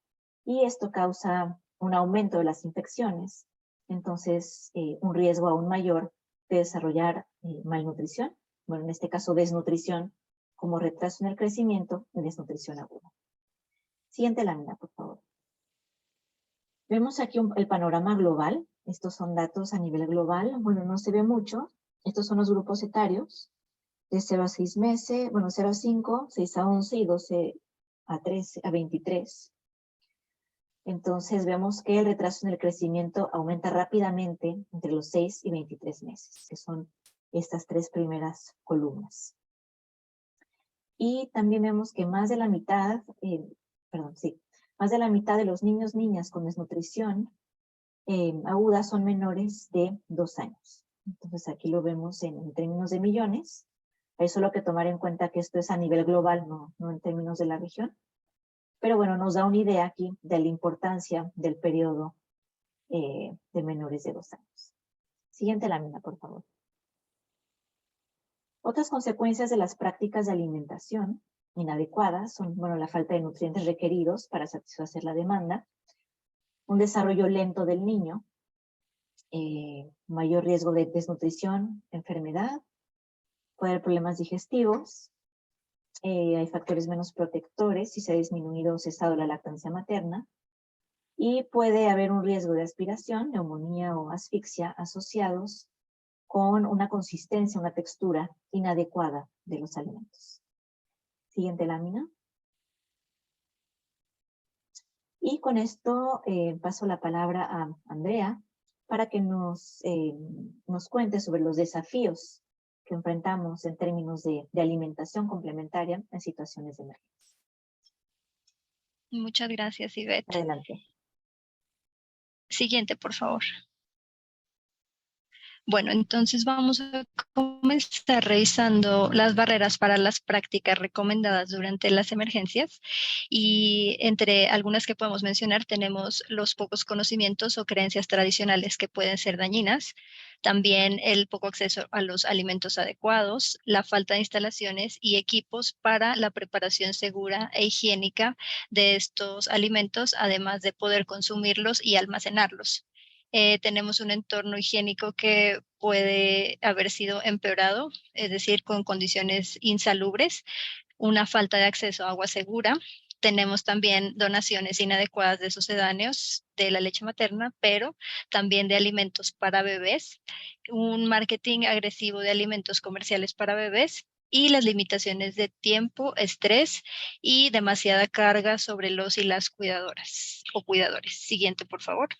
y esto causa un aumento de las infecciones, entonces un riesgo aún mayor de desarrollar malnutrición, bueno, en este caso desnutrición, como retraso en el crecimiento y desnutrición aguda. Siguiente lámina, por favor. Vemos aquí el panorama global. Estos son datos a nivel global. Bueno, no se ve mucho. Estos son los grupos etarios de 0 a 6 meses, bueno, 0 a 5, 6 a 11 y 12 a 13, a 23. Entonces vemos que el retraso en el crecimiento aumenta rápidamente entre los 6 y 23 meses, que son estas 3 primeras columnas. Y también vemos que más de la mitad, más de la mitad de los niños, niñas con desnutrición aguda son menores de 2 años. Entonces aquí lo vemos en términos de millones. Hay solo que tomar en cuenta que esto es a nivel global, no en términos de la región. Pero bueno, nos da una idea aquí de la importancia del periodo de menores de 2 años. Siguiente lámina, por favor. Otras consecuencias de las prácticas de alimentación inadecuadas son, bueno, la falta de nutrientes requeridos para satisfacer la demanda, un desarrollo lento del niño, mayor riesgo de desnutrición, enfermedad, puede haber problemas digestivos, hay factores menos protectores si se ha disminuido o cesado la lactancia materna, y puede haber un riesgo de aspiración, neumonía o asfixia asociados con una consistencia, una textura inadecuada de los alimentos. Siguiente lámina. Y con esto paso la palabra a Andrea para que nos cuente sobre los desafíos que enfrentamos en términos de alimentación complementaria en situaciones de emergencia.
Muchas gracias, Ivette.
Adelante.
Siguiente, por favor. Bueno, entonces vamos a comenzar revisando las barreras para las prácticas recomendadas durante las emergencias y entre algunas que podemos mencionar tenemos los pocos conocimientos o creencias tradicionales que pueden ser dañinas, también el poco acceso a los alimentos adecuados, la falta de instalaciones y equipos para la preparación segura e higiénica de estos alimentos, además de poder consumirlos y almacenarlos. Tenemos un entorno higiénico que puede haber sido empeorado, es decir, con condiciones insalubres, una falta de acceso a agua segura. Tenemos también donaciones inadecuadas de sucedáneos de la leche materna, pero también de alimentos para bebés, un marketing agresivo de alimentos comerciales para bebés y las limitaciones de tiempo, estrés y demasiada carga sobre los y las cuidadoras o cuidadores. Siguiente, por favor.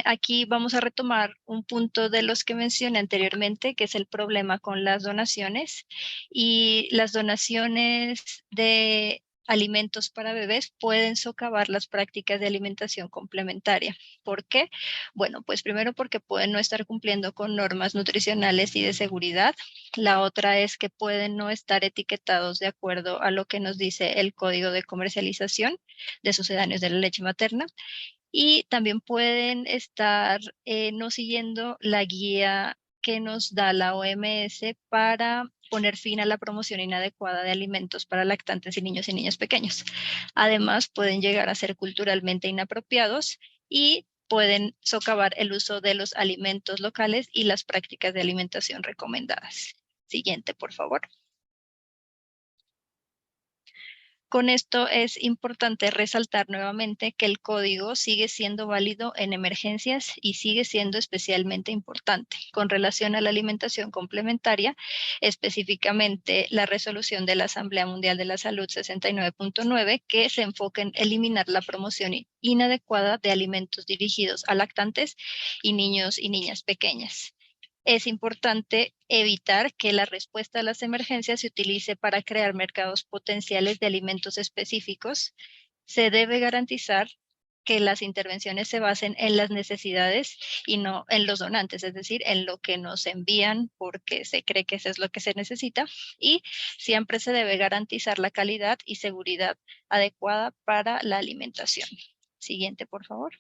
Aquí vamos a retomar un punto de los que mencioné anteriormente, que es el problema con las donaciones. Y las donaciones de alimentos para bebés pueden socavar las prácticas de alimentación complementaria. ¿Por qué? Bueno, pues primero porque pueden no estar cumpliendo con normas nutricionales y de seguridad. La otra es que pueden no estar etiquetados de acuerdo a lo que nos dice el Código de Comercialización de Sucedáneos de la Leche Materna. Y también pueden estar no siguiendo la guía que nos da la OMS para poner fin a la promoción inadecuada de alimentos para lactantes y niñas pequeños. Además, pueden llegar a ser culturalmente inapropiados y pueden socavar el uso de los alimentos locales y las prácticas de alimentación recomendadas. Siguiente, por favor. Con esto es importante resaltar nuevamente que el código sigue siendo válido en emergencias y sigue siendo especialmente importante. Con relación a la alimentación complementaria, específicamente la resolución de la Asamblea Mundial de la Salud 69.9, que se enfoca en eliminar la promoción inadecuada de alimentos dirigidos a lactantes y niños y niñas pequeñas. Es importante evitar que la respuesta a las emergencias se utilice para crear mercados potenciales de alimentos específicos. Se debe garantizar que las intervenciones se basen en las necesidades y no en los donantes, es decir, en lo que nos envían porque se cree que eso es lo que se necesita, y siempre se debe garantizar la calidad y seguridad adecuada para la alimentación. Siguiente, por favor.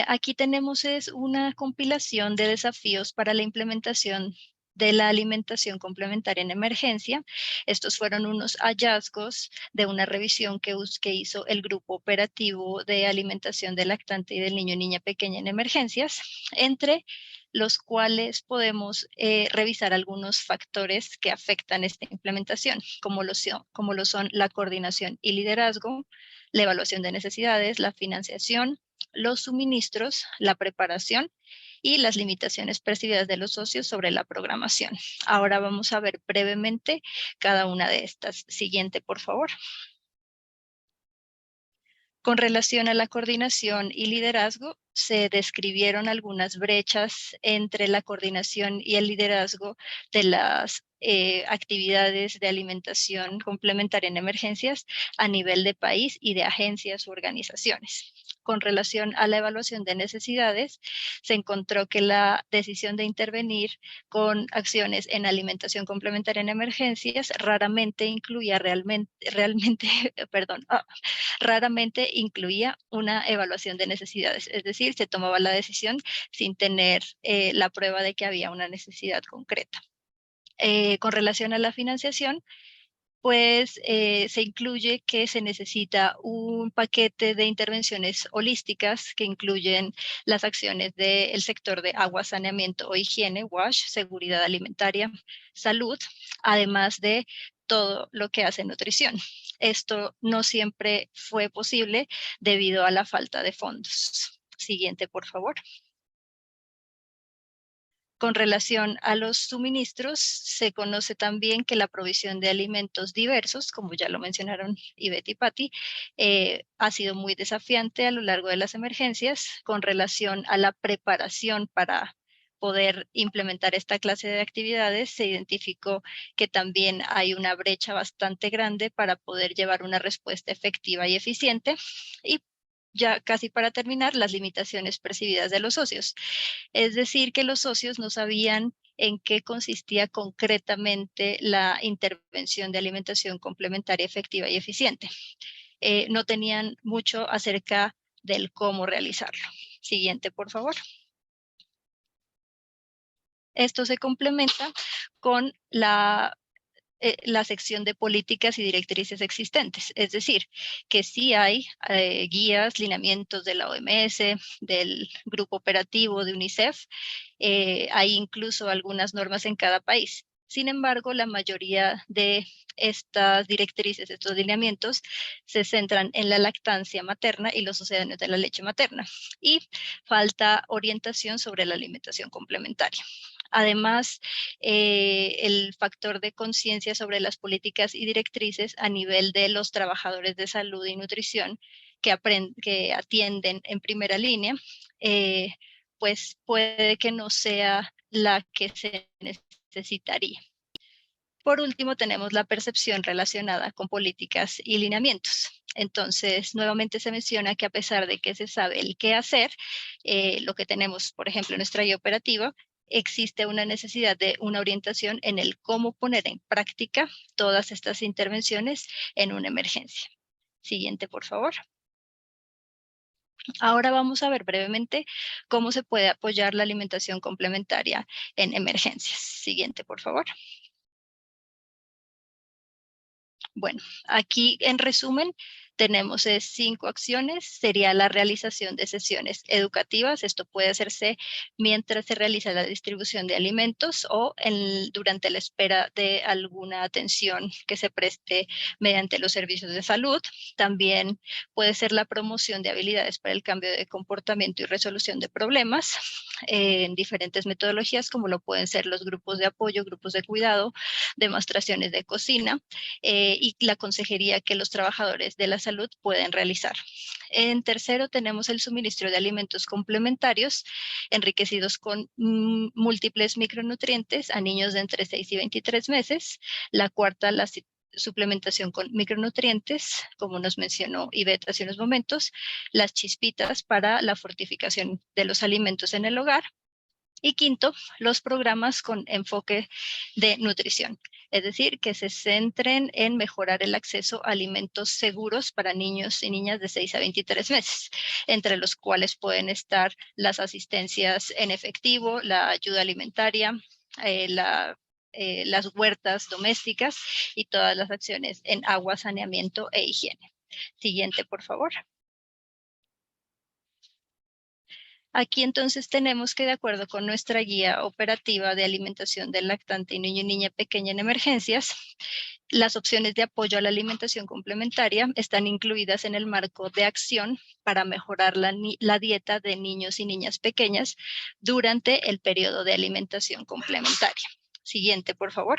Aquí tenemos una compilación de desafíos para la implementación de la alimentación complementaria en emergencia. Estos fueron unos hallazgos de una revisión que hizo el Grupo Operativo de Alimentación del Lactante y del Niño y Niña Pequeña en Emergencias, entre los cuales podemos revisar algunos factores que afectan esta implementación, como lo son la coordinación y liderazgo, la evaluación de necesidades, la financiación, los suministros, la preparación y las limitaciones percibidas de los socios sobre la programación. Ahora vamos a ver brevemente cada una de estas. Siguiente, por favor. Con relación a la coordinación y liderazgo, se describieron algunas brechas entre la coordinación y el liderazgo de las actividades de alimentación complementaria en emergencias a nivel de país y de agencias u organizaciones. Con relación a la evaluación de necesidades, se encontró que la decisión de intervenir con acciones en alimentación complementaria en emergencias raramente incluía raramente incluía una evaluación de necesidades, es decir, se tomaba la decisión sin tener la prueba de que había una necesidad concreta. Con relación a la financiación, pues se incluye que se necesita un paquete de intervenciones holísticas que incluyen las acciones del sector de agua, saneamiento o higiene, WASH, seguridad alimentaria, salud, además de todo lo que hace nutrición. Esto no siempre fue posible debido a la falta de fondos. Siguiente, por favor. Con relación a los suministros, se conoce también que la provisión de alimentos diversos, como ya lo mencionaron Ivette y Patti, ha sido muy desafiante a lo largo de las emergencias. Con relación a la preparación para poder implementar esta clase de actividades, se identificó que también hay una brecha bastante grande para poder llevar una respuesta efectiva y eficiente. Y ya casi para terminar, las limitaciones percibidas de los socios. Es decir, que los socios no sabían en qué consistía concretamente la intervención de alimentación complementaria efectiva y eficiente. No tenían mucho acerca del cómo realizarlo. Siguiente, por favor. Esto se complementa con la sección de políticas y directrices existentes. Es decir, que sí hay guías, lineamientos de la OMS, del Grupo Operativo de UNICEF, hay incluso algunas normas en cada país. Sin embargo, la mayoría de estas directrices, estos lineamientos, se centran en la lactancia materna y los sucedáneos de la leche materna. Y falta orientación sobre la alimentación complementaria. Además, el factor de conciencia sobre las políticas y directrices a nivel de los trabajadores de salud y nutrición que atienden en primera línea, pues puede que no sea la que se necesitaría. Por último, tenemos la percepción relacionada con políticas y lineamientos. Entonces, nuevamente se menciona que a pesar de que se sabe el qué hacer, lo que tenemos, por ejemplo, en nuestra guía operativa, existe una necesidad de una orientación en el cómo poner en práctica todas estas intervenciones en una emergencia. Siguiente, por favor. Ahora vamos a ver brevemente cómo se puede apoyar la alimentación complementaria en emergencias. Siguiente, por favor. Bueno, aquí en resumen tenemos 5 acciones. Sería la realización de sesiones educativas. Esto puede hacerse mientras se realiza la distribución de alimentos o durante la espera de alguna atención que se preste mediante los servicios de salud. También puede ser la promoción de habilidades para el cambio de comportamiento y resolución de problemas en diferentes metodologías, como lo pueden ser los grupos de apoyo, grupos de cuidado, demostraciones de cocina, y la consejería que los trabajadores de la salud pueden realizar. En tercero, tenemos el suministro de alimentos complementarios enriquecidos con múltiples micronutrientes a niños de entre 6 y 23 meses. La cuarta, la suplementación con micronutrientes, como nos mencionó Ivette hace unos momentos, las chispitas para la fortificación de los alimentos en el hogar. Y quinto, los programas con enfoque de nutrición, es decir, que se centren en mejorar el acceso a alimentos seguros para niños y niñas de 6 a 23 meses, entre los cuales pueden estar las asistencias en efectivo, la ayuda alimentaria, las huertas domésticas y todas las acciones en agua, saneamiento e higiene. Siguiente, por favor. Aquí entonces tenemos que, de acuerdo con nuestra guía operativa de alimentación del lactante y niño y niña pequeña en emergencias, las opciones de apoyo a la alimentación complementaria están incluidas en el marco de acción para mejorar la dieta de niños y niñas pequeñas durante el periodo de alimentación complementaria. Siguiente, por favor.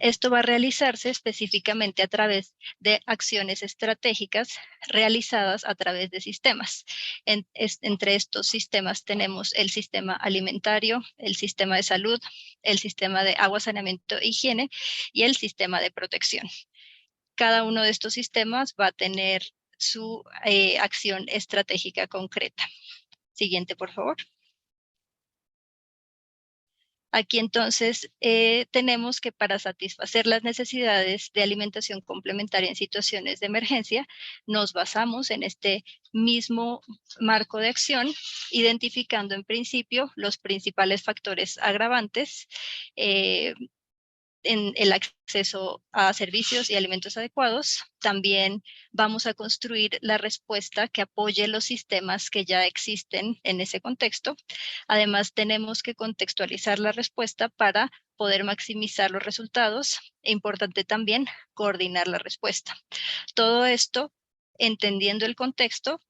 Esto va a realizarse específicamente a través de acciones estratégicas realizadas a través de sistemas. Entre estos sistemas tenemos el sistema alimentario, el sistema de salud, el sistema de agua, saneamiento e higiene y el sistema de protección. Cada uno de estos sistemas va a tener su acción estratégica concreta. Siguiente, por favor. Aquí entonces tenemos que para satisfacer las necesidades de alimentación complementaria en situaciones de emergencia, nos basamos en este mismo marco de acción, identificando en principio los principales factores agravantes en el acceso a servicios y alimentos adecuados. También vamos a construir la respuesta que apoye los sistemas que ya existen en ese contexto. Además, tenemos que contextualizar la respuesta para poder maximizar los resultados. Es importante también coordinar la respuesta. Todo esto entendiendo el contexto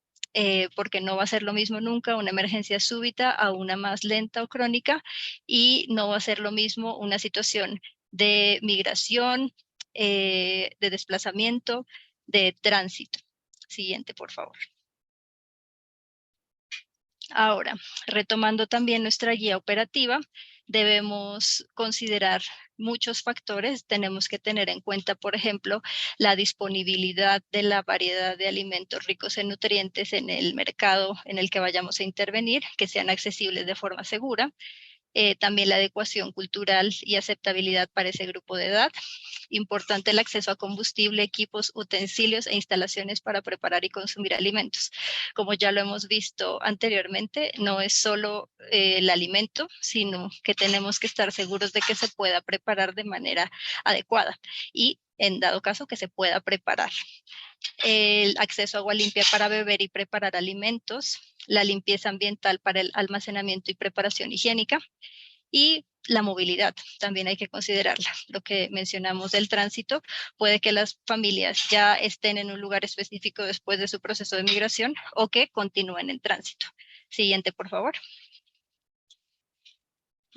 porque no va a ser lo mismo nunca una emergencia súbita a una más lenta o crónica, y no va a ser lo mismo una situación de migración, de desplazamiento, de tránsito. Siguiente, por favor. Ahora, retomando también nuestra guía operativa, debemos considerar muchos factores. Tenemos que tener en cuenta, por ejemplo, la disponibilidad de la variedad de alimentos ricos en nutrientes en el mercado en el que vayamos a intervenir, que sean accesibles de forma segura. También la adecuación cultural y aceptabilidad para ese grupo de edad. Importante el acceso a combustible, equipos, utensilios e instalaciones para preparar y consumir alimentos. Como ya lo hemos visto anteriormente, no es solo el alimento, sino que tenemos que estar seguros de que se pueda preparar de manera adecuada y, en dado caso, que se pueda preparar. El acceso a agua limpia para beber y preparar alimentos, la limpieza ambiental para el almacenamiento y preparación higiénica, y la movilidad también hay que considerarla. Lo que mencionamos del tránsito, puede que las familias ya estén en un lugar específico después de su proceso de migración o que continúen en tránsito. Siguiente, por favor.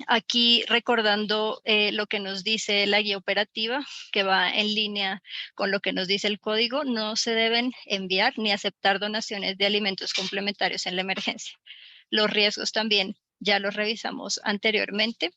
Aquí recordando lo que nos dice la guía operativa, que va en línea con lo que nos dice el código, no se deben enviar ni aceptar donaciones de alimentos complementarios en la emergencia. Los riesgos también ya los revisamos anteriormente.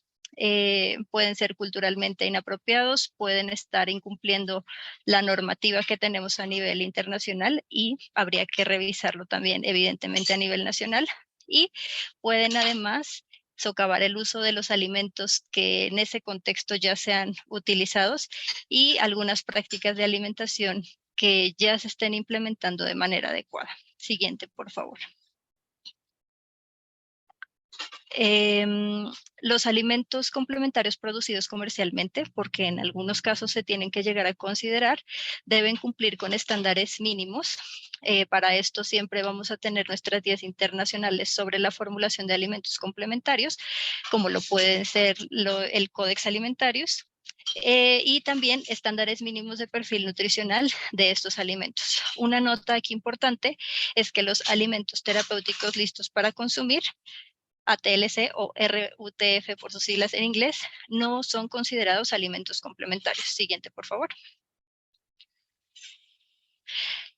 Pueden ser culturalmente inapropiados, pueden estar incumpliendo la normativa que tenemos a nivel internacional y habría que revisarlo también evidentemente a nivel nacional, y pueden además socavar el uso de los alimentos que en ese contexto ya sean utilizados y algunas prácticas de alimentación que ya se estén implementando de manera adecuada. Siguiente, por favor. Los alimentos complementarios producidos comercialmente, porque en algunos casos se tienen que llegar a considerar, deben cumplir con estándares mínimos. Para esto siempre vamos a tener nuestras guías internacionales sobre la formulación de alimentos complementarios, como lo pueden ser el Codex Alimentarius, y también estándares mínimos de perfil nutricional de estos alimentos. Una nota aquí importante es que los alimentos terapéuticos listos para consumir, ATLC o RUTF por sus siglas en inglés, no son considerados alimentos complementarios. Siguiente, por favor.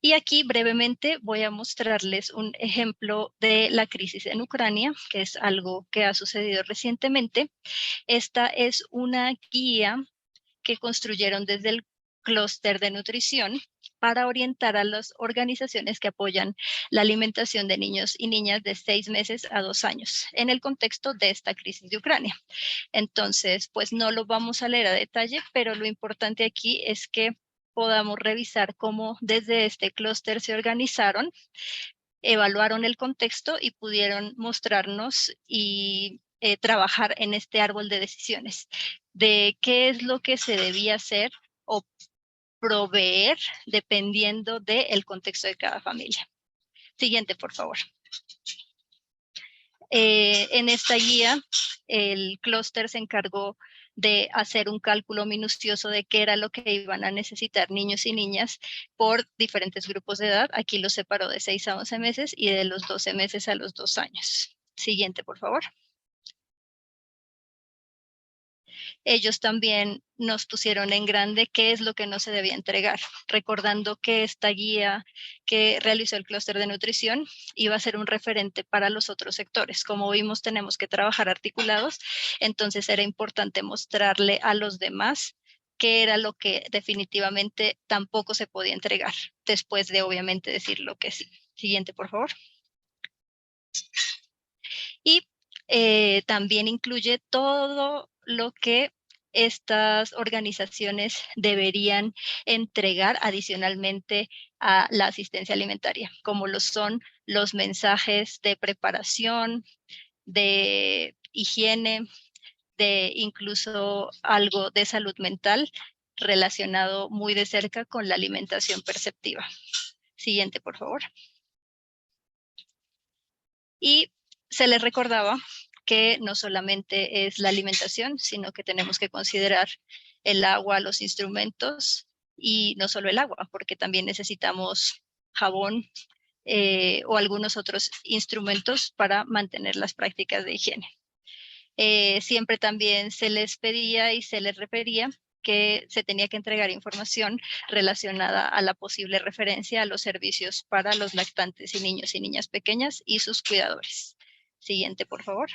Y aquí brevemente voy a mostrarles un ejemplo de la crisis en Ucrania, que es algo que ha sucedido recientemente. Esta es una guía que construyeron desde el clúster de nutrición para orientar a las organizaciones que apoyan la alimentación de niños y niñas de 6 meses a 2 años en el contexto de esta crisis de Ucrania. Entonces, pues no lo vamos a leer a detalle, pero lo importante aquí es que podamos revisar cómo desde este clúster se organizaron, evaluaron el contexto y pudieron mostrarnos y trabajar en este árbol de decisiones de qué es lo que se debía hacer o proveer dependiendo del contexto de cada familia. Siguiente, por favor. En esta guía, el clúster se encargó de hacer un cálculo minucioso de qué era lo que iban a necesitar niños y niñas por diferentes grupos de edad. Aquí los separó de 6 a 11 meses y de los 12 meses a los 2 años. Siguiente, por favor. Ellos también nos pusieron en grande qué es lo que no se debía entregar, recordando que esta guía que realizó el clúster de nutrición iba a ser un referente para los otros sectores. Como vimos, tenemos que trabajar articulados, entonces era importante mostrarle a los demás qué era lo que definitivamente tampoco se podía entregar, después de obviamente decir lo que sí. Siguiente, por favor. Y también incluye todo lo que estas organizaciones deberían entregar adicionalmente a la asistencia alimentaria, como lo son los mensajes de preparación, de higiene, de incluso algo de salud mental relacionado muy de cerca con la alimentación perceptiva. Siguiente, por favor. Y se les recordaba que no solamente es la alimentación, sino que tenemos que considerar el agua, los instrumentos y no solo el agua, porque también necesitamos jabón, o algunos otros instrumentos para mantener las prácticas de higiene. Siempre también se les pedía y se les refería que se tenía que entregar información relacionada a la posible referencia a los servicios para los lactantes y niños y niñas pequeñas y sus cuidadores. Siguiente, por favor.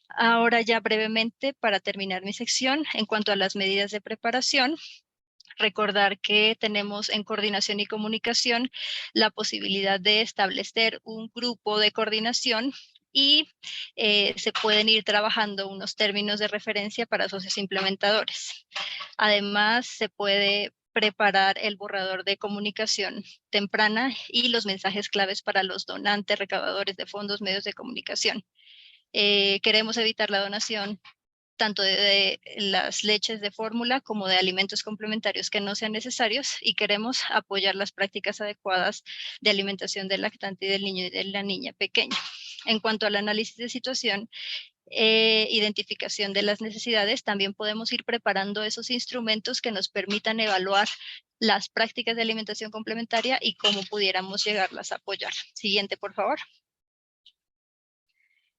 Ahora ya brevemente, para terminar mi sección, en cuanto a las medidas de preparación, recordar que tenemos en coordinación y comunicación la posibilidad de establecer un grupo de coordinación y se pueden ir trabajando unos términos de referencia para socios implementadores. Además, se puede preparar el borrador de comunicación temprana y los mensajes claves para los donantes, recaudadores de fondos, medios de comunicación. Queremos evitar la donación tanto de las leches de fórmula como de alimentos complementarios que no sean necesarios, y queremos apoyar las prácticas adecuadas de alimentación del lactante y del niño y de la niña pequeña. En cuanto al análisis de situación, identificación de las necesidades, también podemos ir preparando esos instrumentos que nos permitan evaluar las prácticas de alimentación complementaria y cómo pudiéramos llegarlas a apoyar. Siguiente, por favor.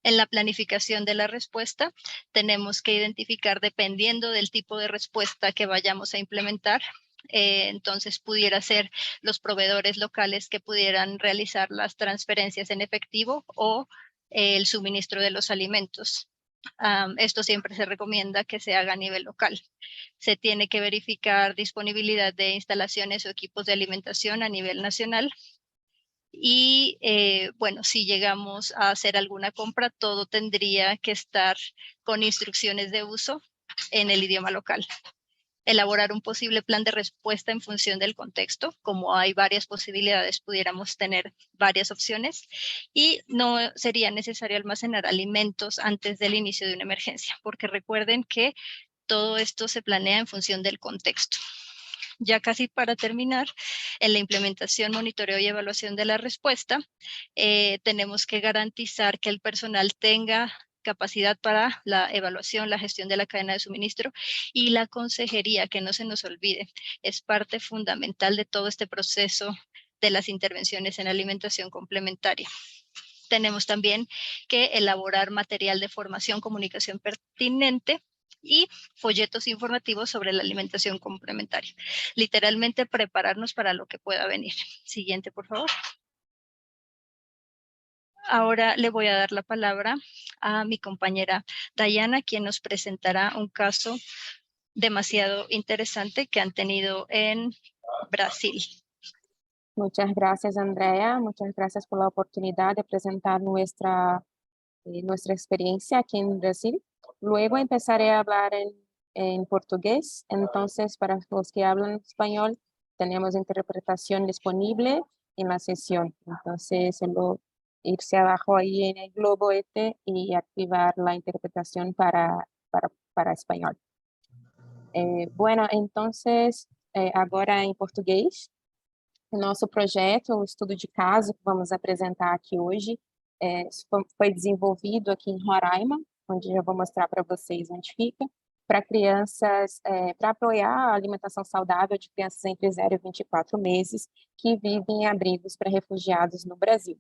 En la planificación de la respuesta, tenemos que identificar, dependiendo del tipo de respuesta que vayamos a implementar, entonces pudiera ser los proveedores locales que pudieran realizar las transferencias en efectivo o el suministro de los alimentos. Esto siempre se recomienda que se haga a nivel local. Se tiene que verificar disponibilidad de instalaciones o equipos de alimentación a nivel nacional. Y bueno, si llegamos a hacer alguna compra, todo tendría que estar con instrucciones de uso en el idioma local. Elaborar un posible plan de respuesta en función del contexto. Como hay varias posibilidades, pudiéramos tener varias opciones, y no sería necesario almacenar alimentos antes del inicio de una emergencia, porque recuerden que todo esto se planea en función del contexto. Ya casi para terminar, en la implementación, monitoreo y evaluación de la respuesta, tenemos que garantizar que el personal tenga capacidad para la evaluación, la gestión de la cadena de suministro y la consejería, que no se nos olvide, es parte fundamental de todo este proceso de las intervenciones en alimentación complementaria. Tenemos también que elaborar material de formación, comunicación pertinente y folletos informativos sobre la alimentación complementaria. Literalmente prepararnos para lo que pueda venir. Siguiente, por favor. Ahora le voy a dar la palabra a mi compañera Dayana, quien nos presentará un caso demasiado interesante que han tenido en Brasil.
Muchas gracias, Andrea. Muchas gracias por la oportunidad de presentar nuestra experiencia aquí en Brasil. Luego empezaré a hablar en portugués. Entonces, para los que hablan español, tenemos interpretación disponible en la sesión. Entonces, solo irse abajo ahí en el globo y activar la interpretación para español. Bueno, entonces, agora em português. O nosso projeto, o estudo de caso que vamos apresentar aqui hoje, foi desenvolvido aqui em Roraima, onde eu vou mostrar para vocês onde fica, para crianças, para apoiar a alimentação saudável de crianças entre 0 e 24 meses que vivem em abrigos para refugiados no Brasil.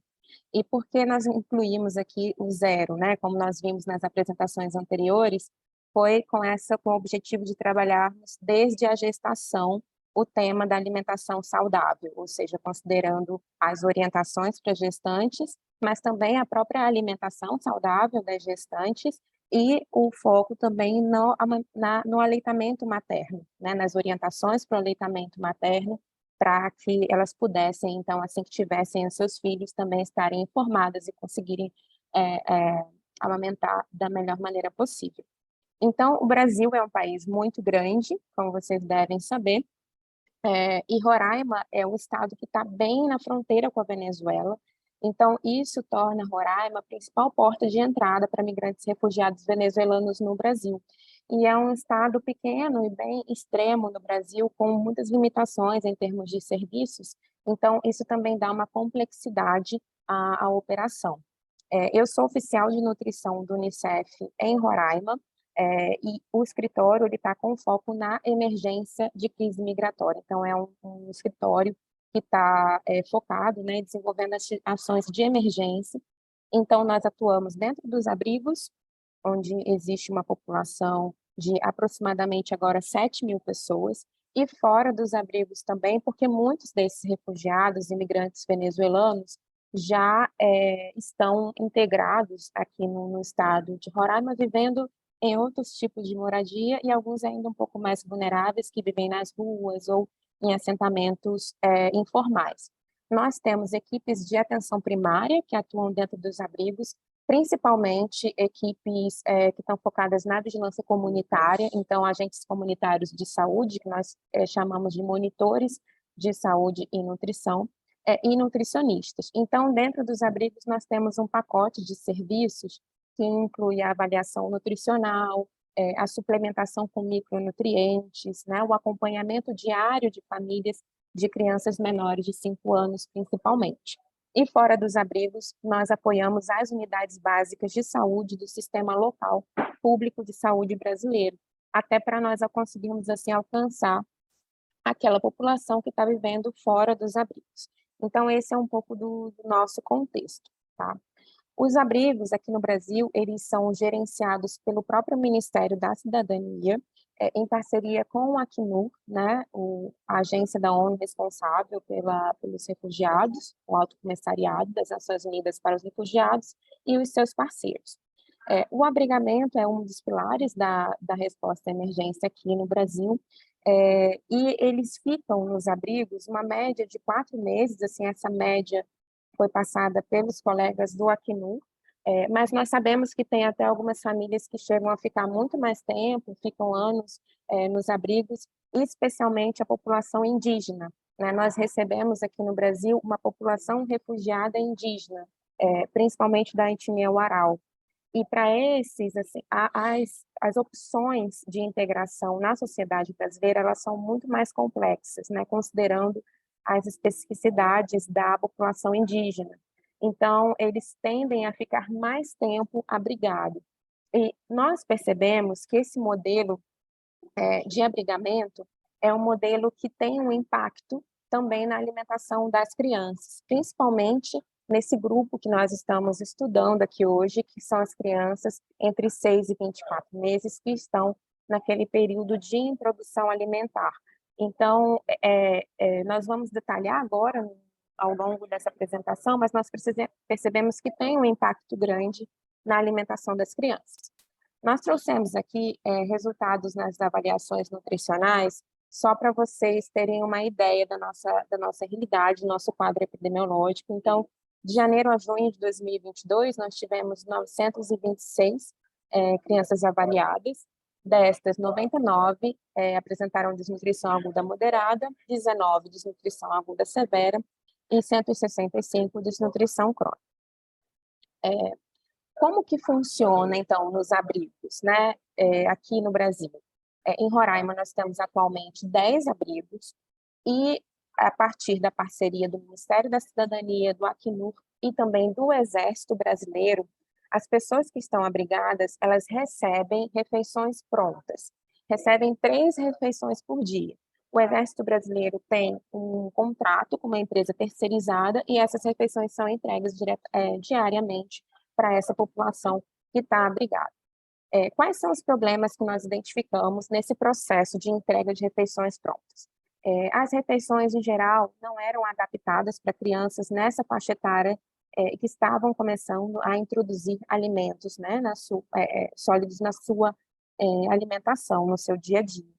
E por que nós incluímos aqui o 0, né? Como nós vimos nas apresentações anteriores, foi com o objetivo de trabalharmos desde a gestação o tema da alimentação saudável, ou seja, considerando as orientações para gestantes, mas também a própria alimentação saudável das gestantes e o foco também no aleitamento materno, né, nas orientações para o aleitamento materno, para que elas pudessem, então, assim que tivessem os seus filhos, também estarem informadas e conseguirem amamentar da melhor maneira possível. Então, o Brasil é um país muito grande, como vocês devem saber, e Roraima é um estado que está bem na fronteira com a Venezuela, então isso torna Roraima a principal porta de entrada para migrantes refugiados venezuelanos no Brasil. E é um estado pequeno e bem extremo no Brasil, com muitas limitações em termos de serviços, então isso também dá uma complexidade à operação. Eu sou oficial de nutrição do Unicef em Roraima, e o escritório está com foco na emergência de crise migratória. Então, é um escritório que está focado, né, desenvolvendo ações de emergência. Então, nós atuamos dentro dos abrigos, onde existe uma população de aproximadamente agora 7.000 pessoas, e fora dos abrigos também, porque muitos desses refugiados, imigrantes venezuelanos, já estão integrados aqui no estado de Roraima, vivendo em outros tipos de moradia, e alguns ainda um pouco mais vulneráveis, que vivem nas ruas ou em assentamentos informais. Nós temos equipes de atenção primária que atuam dentro dos abrigos, principalmente equipes que estão focadas na vigilância comunitária, então agentes comunitários de saúde, que nós chamamos de monitores de saúde e nutrição, e nutricionistas. Então, dentro dos abrigos, nós temos um pacote de serviços que inclui a avaliação nutricional, a suplementação com micronutrientes, né, o acompanhamento diário de famílias de crianças menores de 5 anos, principalmente. E fora dos abrigos, nós apoiamos as unidades básicas de saúde do sistema local público de saúde brasileiro, até para nós conseguirmos assim alcançar aquela população que está vivendo fora dos abrigos. Então, esse é um pouco do nosso contexto, tá? Os abrigos aqui no Brasil, eles são gerenciados pelo próprio Ministério da Cidadania, em parceria com o Acnur, né, a agência da ONU responsável pelos refugiados, o Alto Comissariado das Nações Unidas para os Refugiados e os seus parceiros. O abrigamento é um dos pilares da resposta à emergência aqui no Brasil, e eles ficam nos abrigos uma média de 4 meses, assim, essa média foi passada pelos colegas do Acnur, mas nós sabemos que tem até algumas famílias que chegam a ficar muito mais tempo, ficam anos nos abrigos, especialmente a população indígena, né? Nós recebemos aqui no Brasil uma população refugiada indígena, principalmente da etnia Warau. E para esses, assim, as opções de integração na sociedade brasileira, elas são muito mais complexas, né? Considerando as especificidades da população indígena. Então, eles tendem a ficar mais tempo abrigados. E nós percebemos que esse modelo de abrigamento é um modelo que tem um impacto também na alimentação das crianças, principalmente nesse grupo que nós estamos estudando aqui hoje, que são as crianças entre 6 e 24 meses, que estão naquele período de introdução alimentar. Então, nós vamos detalhar agora, ao longo dessa apresentação, mas nós percebemos que tem um impacto grande na alimentação das crianças. Nós trouxemos aqui resultados nas avaliações nutricionais, só para vocês terem uma ideia da nossa realidade, nosso quadro epidemiológico. Então, de janeiro a junho de 2022, nós tivemos 926 crianças avaliadas. Destas, 99 apresentaram desnutrição aguda moderada, 19 desnutrição aguda severa e 165 desnutrição crônica. Como que funciona, então, nos abrigos, né, aqui no Brasil? Em Roraima, nós temos atualmente 10 abrigos e, a partir da parceria do Ministério da Cidadania, do Acnur e também do Exército Brasileiro, as pessoas que estão abrigadas, elas recebem refeições prontas, recebem 3 refeições por dia. O Exército Brasileiro tem um contrato com uma empresa terceirizada e essas refeições são entregues diariamente para essa população que está abrigada. Quais são os problemas que nós identificamos nesse processo de entrega de refeições prontas? As refeições, em geral, não eram adaptadas para crianças nessa faixa etária que estavam começando a introduzir alimentos, né, sólidos na sua alimentação, no seu dia a dia.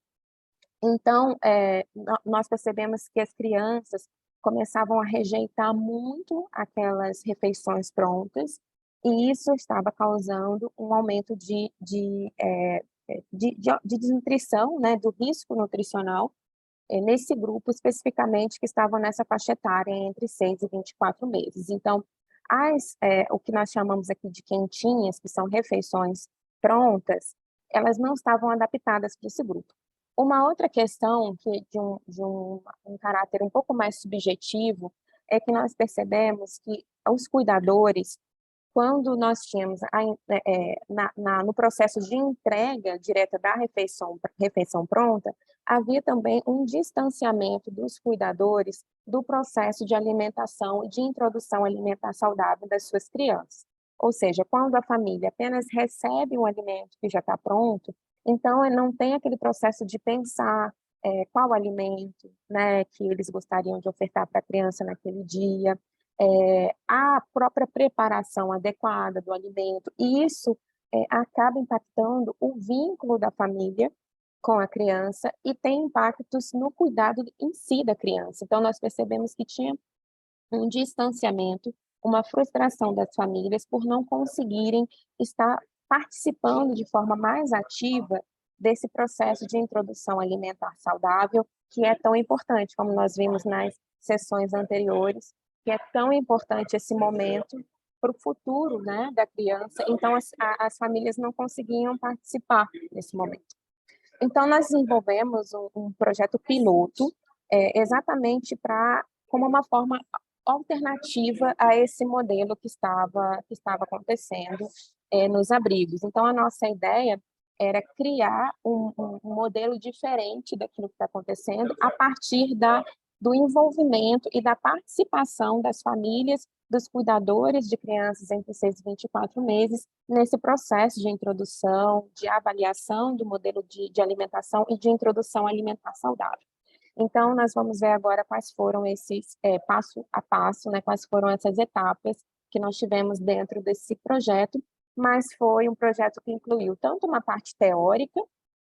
Então, nós percebemos que as crianças começavam a rejeitar muito aquelas refeições prontas, e isso estava causando um aumento de desnutrição, né, do risco nutricional, nesse grupo especificamente que estavam nessa faixa etária entre 6 e 24 meses. Então, o que nós chamamos aqui de quentinhas, que são refeições prontas, elas não estavam adaptadas para esse grupo. Uma outra questão que de um caráter um pouco mais subjetivo é que nós percebemos que os cuidadores quando nós tínhamos no processo de entrega direta da refeição pronta, havia também um distanciamento dos cuidadores do processo de alimentação e de introdução alimentar saudável das suas crianças. Ou seja, quando a família apenas recebe um alimento que já está pronto, então não tem aquele processo de pensar qual alimento, né, que eles gostariam de ofertar para a criança naquele dia, a própria preparação adequada do alimento, e isso acaba impactando o vínculo da família com a criança e tem impactos no cuidado em si da criança. Então, nós percebemos que tinha um distanciamento, uma frustração das famílias por não conseguirem estar participando de forma mais ativa desse processo de introdução alimentar saudável, que é tão importante, como nós vimos nas sessões anteriores, que é tão importante esse momento para o futuro, né, da criança. Então, as famílias não conseguiam participar nesse momento. Então, nós desenvolvemos um projeto piloto, exatamente como uma forma alternativa a esse modelo que estava acontecendo nos abrigos. Então, a nossa ideia era criar um modelo diferente daquilo que está acontecendo a partir do envolvimento e da participação das famílias, dos cuidadores de crianças entre 6 e 24 meses, nesse processo de introdução, de avaliação do modelo de alimentação e de introdução alimentar saudável. Então, nós vamos ver agora quais foram esses passo a passo, né, quais foram essas etapas que nós tivemos dentro desse projeto, mas foi um projeto que incluiu tanto uma parte teórica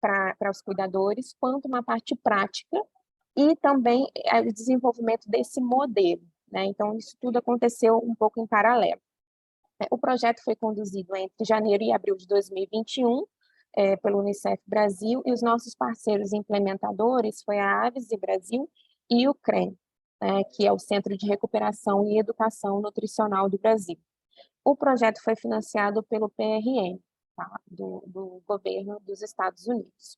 para os cuidadores, quanto uma parte prática e também o desenvolvimento desse modelo, né? Então, isso tudo aconteceu um pouco em paralelo. O projeto foi conduzido entre janeiro e abril de 2021, pelo Unicef Brasil, e os nossos parceiros implementadores foi a Avese Brasil e o CREM, que é o Centro de Recuperação e Educação Nutricional do Brasil. O projeto foi financiado pelo PRN, tá? do governo dos Estados Unidos.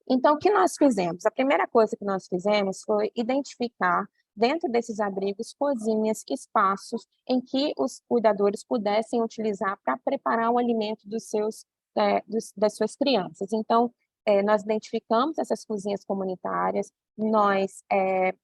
Então, o que nós fizemos? A primeira coisa que nós fizemos foi identificar, dentro desses abrigos, cozinhas, espaços em que os cuidadores pudessem utilizar para preparar o alimento das suas crianças. Então, nós identificamos essas cozinhas comunitárias, nós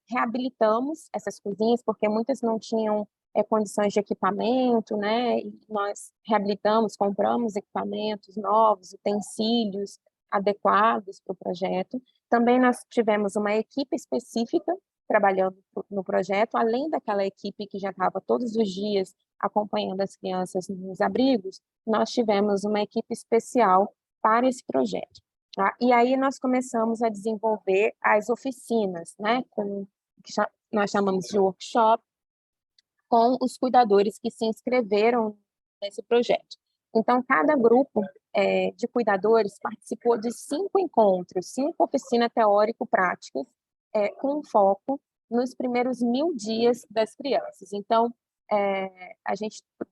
reabilitamos essas cozinhas, porque muitas não tinham condições de equipamento, né? E nós reabilitamos, compramos equipamentos novos, utensílios adequados para o projeto. Também nós tivemos uma equipe específica trabalhando no projeto, além daquela equipe que já estava todos os dias acompanhando as crianças nos abrigos, nós tivemos uma equipe especial para esse projeto. Tá? E aí nós começamos a desenvolver as oficinas, né, que nós chamamos de workshop, com os cuidadores que se inscreveram nesse projeto. Então, cada grupo de cuidadores participou de 5 encontros, 5 oficinas teórico-práticas, com foco nos primeiros 1000 dias das crianças. Então,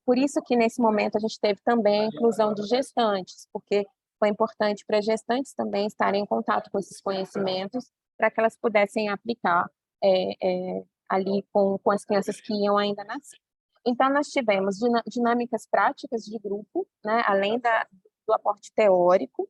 por isso que nesse momento a gente teve também a inclusão de gestantes, porque foi importante para gestantes também estarem em contato com esses conhecimentos, para que elas pudessem aplicar ali com as crianças que iam ainda nascer. Então, nós tivemos dinâmicas práticas de grupo, né, além do aporte teórico,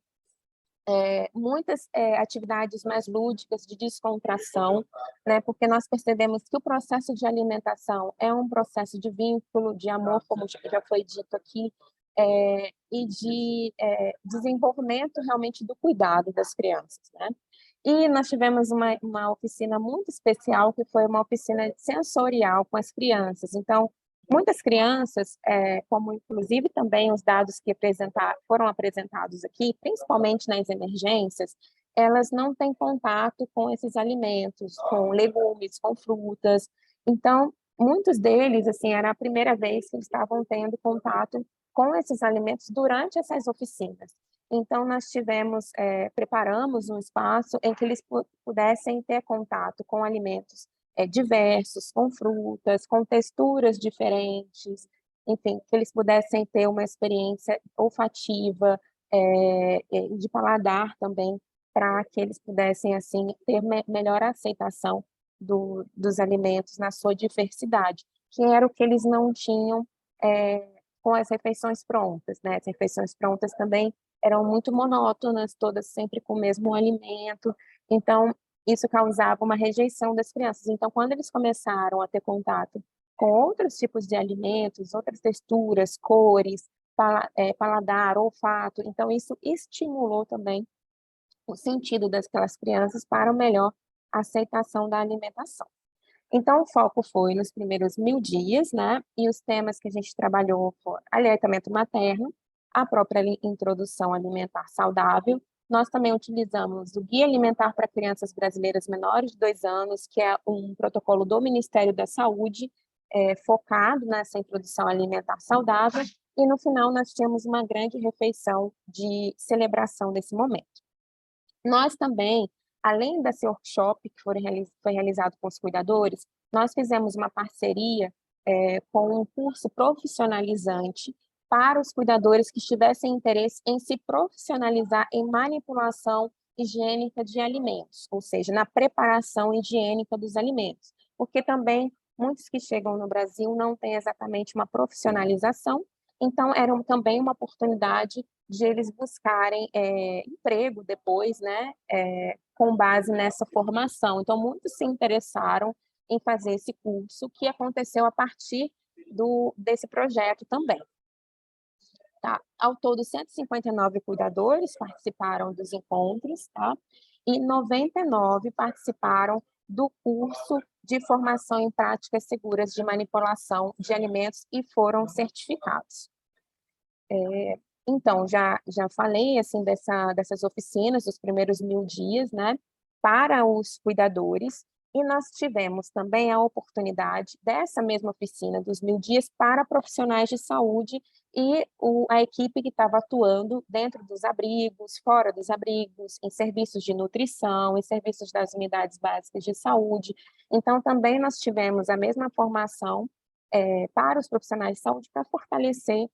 muitas atividades mais lúdicas de descontração, né, porque nós percebemos que o processo de alimentação é um processo de vínculo, de amor, como já foi dito aqui, e de desenvolvimento realmente do cuidado das crianças, né? E nós tivemos uma oficina muito especial, que foi uma oficina sensorial com as crianças. Então, muitas crianças, como inclusive também os dados que foram apresentados aqui, principalmente nas emergências, elas não têm contato com esses alimentos, com legumes, com frutas. Então, muitos deles, assim, era a primeira vez que eles estavam tendo contato com esses alimentos durante essas oficinas. Então, nós preparamos um espaço em que eles pudessem ter contato com alimentos diversos, com frutas, com texturas diferentes, enfim, que eles pudessem ter uma experiência olfativa, de paladar também, para que eles pudessem, assim, ter melhor aceitação dos alimentos na sua diversidade, que era o que eles não tinham com as refeições prontas, né? As refeições prontas também eram muito monótonas, todas sempre com o mesmo alimento, então isso causava uma rejeição das crianças. Então, quando eles começaram a ter contato com outros tipos de alimentos, outras texturas, cores, paladar, olfato, então isso estimulou também o sentido daquelas crianças para uma melhor aceitação da alimentação. Então, o foco foi nos primeiros 1000 dias, né? E os temas que a gente trabalhou foram aleitamento materno, a própria introdução alimentar saudável. Nós também utilizamos o Guia Alimentar para Crianças Brasileiras Menores de 2 anos, que é um protocolo do Ministério da Saúde, focado nessa introdução alimentar saudável. E no final nós tínhamos uma grande refeição de celebração desse momento. Nós também, além desse workshop que foi realizado com os cuidadores, nós fizemos uma parceria com um curso profissionalizante para os cuidadores que tivessem interesse em se profissionalizar em manipulação higiênica de alimentos, ou seja, na preparação higiênica dos alimentos, porque também muitos que chegam no Brasil não têm exatamente uma profissionalização, então era também uma oportunidade de eles buscarem emprego depois, né, com base nessa formação. Então, muitos se interessaram em fazer esse curso, que aconteceu a partir desse projeto também. Tá? Ao todo, 159 cuidadores participaram dos encontros, tá? E 99 participaram do curso de formação em práticas seguras de manipulação de alimentos e foram certificados. Então, já falei assim, dessas oficinas, dos primeiros 1000 dias, né, para os cuidadores, e nós tivemos também a oportunidade dessa mesma oficina dos 1000 dias para profissionais de saúde e a equipe que estava atuando dentro dos abrigos, fora dos abrigos, em serviços de nutrição, em serviços das unidades básicas de saúde. Então, também nós tivemos a mesma formação para os profissionais de saúde para fortalecer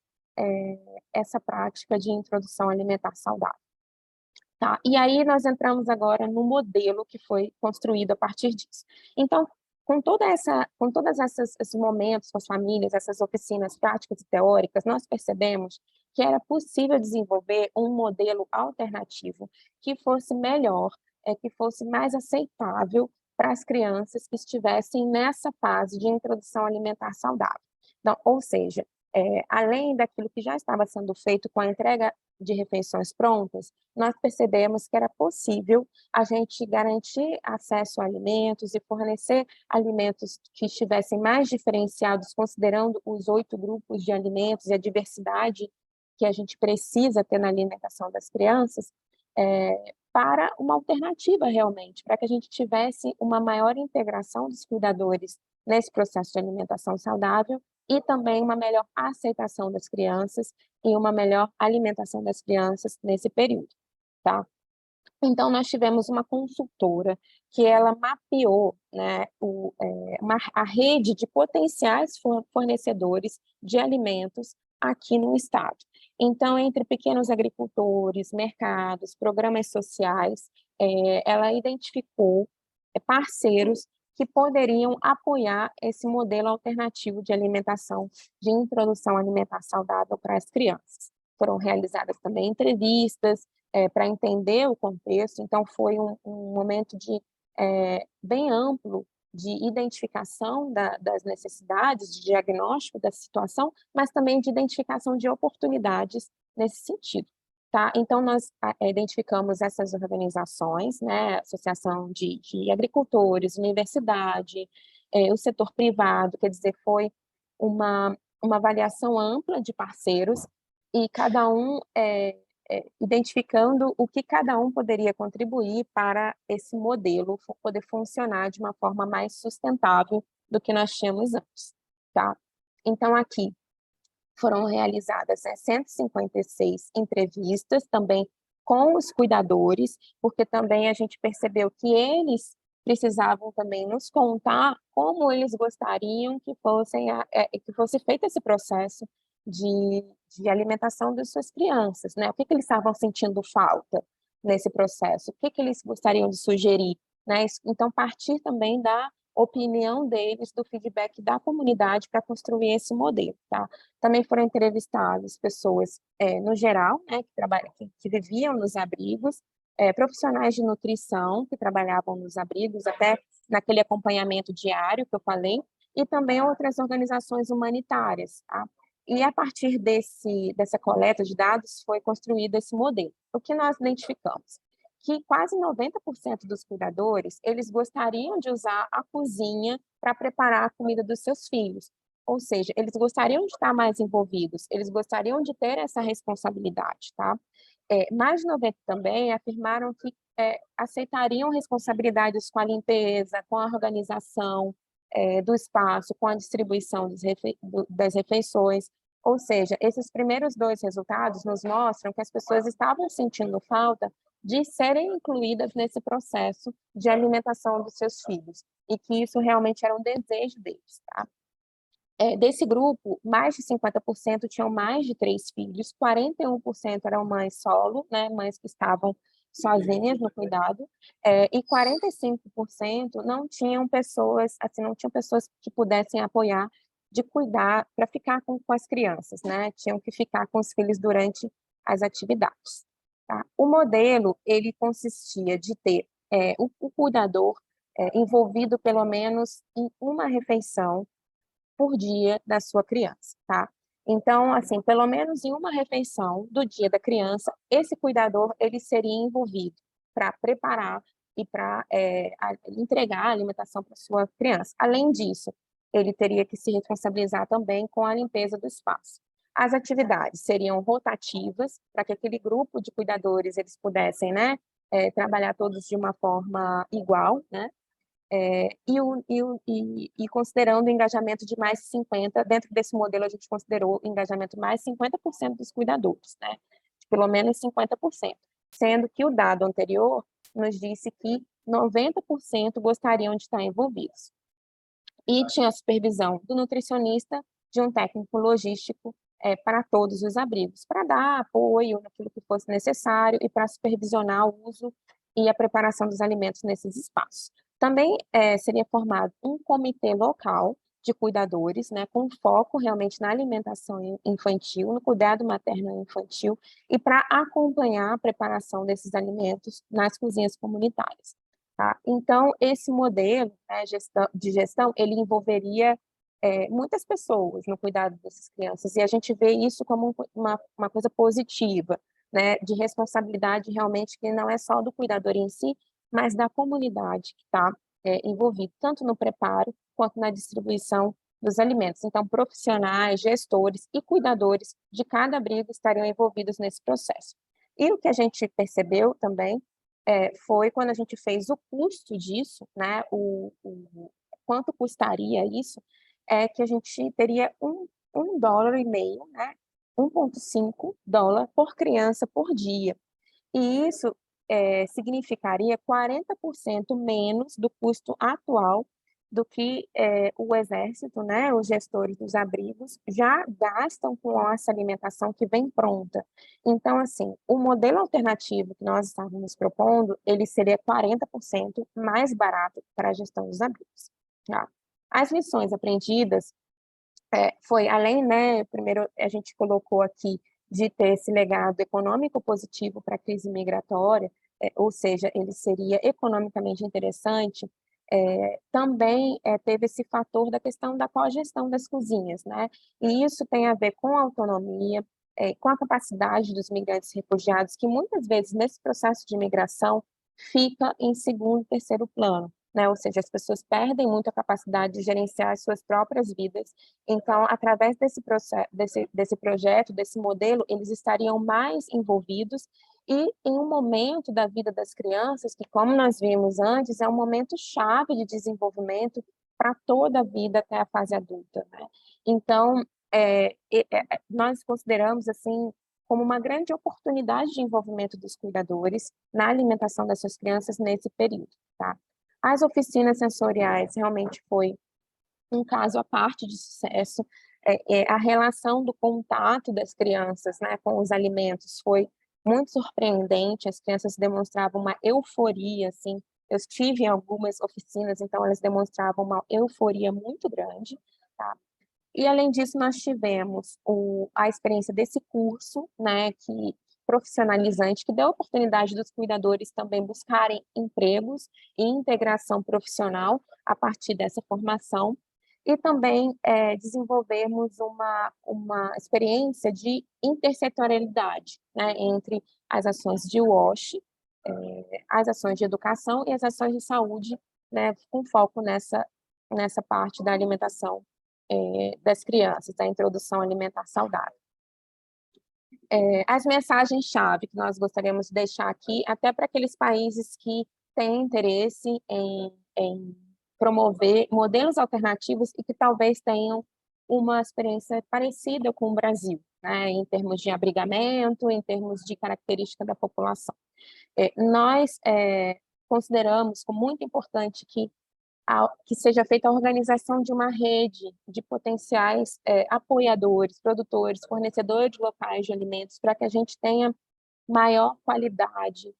essa prática de introdução alimentar saudável. Tá? E aí nós entramos agora no modelo que foi construído a partir disso. Então, com todos esses momentos com as famílias, essas oficinas práticas e teóricas, nós percebemos que era possível desenvolver um modelo alternativo que fosse melhor, que fosse mais aceitável para as crianças que estivessem nessa fase de introdução alimentar saudável. Então, ou seja, além daquilo que já estava sendo feito com a entrega de refeições prontas, nós percebemos que era possível a gente garantir acesso a alimentos e fornecer alimentos que estivessem mais diferenciados, considerando os 8 grupos de alimentos e a diversidade que a gente precisa ter na alimentação das crianças, para uma alternativa realmente, para que a gente tivesse uma maior integração dos cuidadores nesse processo de alimentação saudável e também uma melhor aceitação das crianças e uma melhor alimentação das crianças nesse período, tá? Então, nós tivemos uma consultora que ela mapeou, né, a rede de potenciais fornecedores de alimentos aqui no estado. Então, entre pequenos agricultores, mercados, programas sociais, ela identificou parceiros que poderiam apoiar esse modelo alternativo de alimentação, de introdução alimentar saudável para as crianças. Foram realizadas também entrevistas para entender o contexto, então foi um momento bem amplo de identificação das necessidades, de diagnóstico da situação, mas também de identificação de oportunidades nesse sentido. Tá? Então, nós identificamos essas organizações, né, Associação de Agricultores, Universidade, o setor privado, quer dizer, foi uma avaliação ampla de parceiros e cada um identificando o que cada um poderia contribuir para esse modelo poder funcionar de uma forma mais sustentável do que nós tínhamos antes. Tá? Então, aqui, foram realizadas 156 entrevistas também com os cuidadores, porque também a gente percebeu que eles precisavam também nos contar como eles gostariam que fosse feito esse processo de alimentação das suas crianças, né? O que eles estavam sentindo falta nesse processo, o que eles gostariam de sugerir, né? Então, partir também da opinião deles, do feedback da comunidade para construir esse modelo, tá? Também foram entrevistadas pessoas, no geral, né, que viviam nos abrigos, profissionais de nutrição que trabalhavam nos abrigos, até naquele acompanhamento diário que eu falei, e também outras organizações humanitárias, tá? E a partir dessa coleta de dados foi construído esse modelo. O que nós identificamos? Que quase 90% dos cuidadores, eles gostariam de usar a cozinha para preparar a comida dos seus filhos. Ou seja, eles gostariam de estar mais envolvidos, eles gostariam de ter essa responsabilidade, tá? Mais de 90% também afirmaram que aceitariam responsabilidades com a limpeza, com a organização do espaço, com a distribuição das refeições. Ou seja, esses primeiros 2 resultados nos mostram que as pessoas estavam sentindo falta de serem incluídas nesse processo de alimentação dos seus filhos, e que isso realmente era um desejo deles, tá? Desse grupo, mais de 50% tinham mais de 3 filhos, 41% eram mães solo, né, mães que estavam sozinhas no cuidado, e 45% não tinham pessoas, assim, não tinham pessoas que pudessem apoiar de cuidar para ficar com as crianças, né? Tinham que ficar com os filhos durante as atividades. Tá? O modelo, ele consistia de ter o cuidador envolvido pelo menos em uma refeição por dia da sua criança, tá? Então, assim, pelo menos em uma refeição do dia da criança, esse cuidador, ele seria envolvido para preparar e para entregar a alimentação para sua criança. Além disso, ele teria que se responsabilizar também com a limpeza do espaço. As atividades seriam rotativas, para que aquele grupo de cuidadores, eles pudessem, né, trabalhar todos de uma forma igual, né? E considerando o engajamento de mais 50%, dentro desse modelo a gente considerou o engajamento mais 50% dos cuidadores, né? De pelo menos 50%, sendo que o dado anterior nos disse que 90% gostariam de estar envolvidos. E tinha a supervisão do nutricionista, de um técnico logístico para todos os abrigos, para dar apoio naquilo que fosse necessário e para supervisionar o uso e a preparação dos alimentos nesses espaços. Também seria formado um comitê local de cuidadores, né, com foco realmente na alimentação infantil, no cuidado materno e infantil, e para acompanhar a preparação desses alimentos nas cozinhas comunitárias. Tá? Então, esse modelo, né, de gestão, ele envolveria muitas pessoas no cuidado dessas crianças, e a gente vê isso como uma coisa positiva, né, de responsabilidade realmente que não é só do cuidador em si, mas da comunidade que está envolvida, tanto no preparo quanto na distribuição dos alimentos. Então, profissionais, gestores e cuidadores de cada abrigo estariam envolvidos nesse processo. E o que a gente percebeu também foi quando a gente fez o custo disso, né, quanto custaria isso, que a gente teria $1,50, né, $1,5 por criança por dia. E isso significaria 40% menos do custo atual do que o Exército, né, os gestores dos abrigos, já gastam com essa alimentação que vem pronta. Então, assim, o modelo alternativo que nós estávamos propondo, ele seria 40% mais barato para a gestão dos abrigos. Tá? As lições aprendidas foi além, né, primeiro a gente colocou aqui de ter esse legado econômico positivo para a crise migratória, ou seja, ele seria economicamente interessante, também teve esse fator da questão da cogestão das cozinhas, né? E isso tem a ver com a autonomia, com a capacidade dos migrantes refugiados, que muitas vezes nesse processo de migração fica em segundo e terceiro plano, né? Ou seja, as pessoas perdem muito a capacidade de gerenciar as suas próprias vidas. Então, através desse projeto, desse modelo, eles estariam mais envolvidos e em um momento da vida das crianças, que como nós vimos antes, é um momento chave de desenvolvimento para toda a vida até a fase adulta, né? Então, nós consideramos, assim, como uma grande oportunidade de envolvimento dos cuidadores na alimentação das suas crianças nesse período, tá? As oficinas sensoriais realmente foi um caso à parte de sucesso. A relação do contato das crianças, né, com os alimentos foi muito surpreendente. As crianças demonstravam uma euforia assim Eu estive em algumas oficinas, então elas demonstravam uma euforia muito grande, tá? E, além disso, nós tivemos a experiência desse curso, né, profissionalizante, que deu a oportunidade dos cuidadores também buscarem empregos e integração profissional a partir dessa formação, e também desenvolvermos uma experiência de intersetorialidade, né, entre as ações de WASH, as ações de educação e as ações de saúde, né, com foco nessa parte da alimentação das crianças, da introdução alimentar saudável. As mensagens-chave que nós gostaríamos de deixar aqui, até para aqueles países que têm interesse em promover modelos alternativos e que talvez tenham uma experiência parecida com o Brasil, né, em termos de abrigamento, em termos de característica da população. Nós consideramos como muito importante que seja feita a organização de uma rede de potenciais apoiadores, produtores, fornecedores locais de alimentos, para que a gente tenha maior qualidade,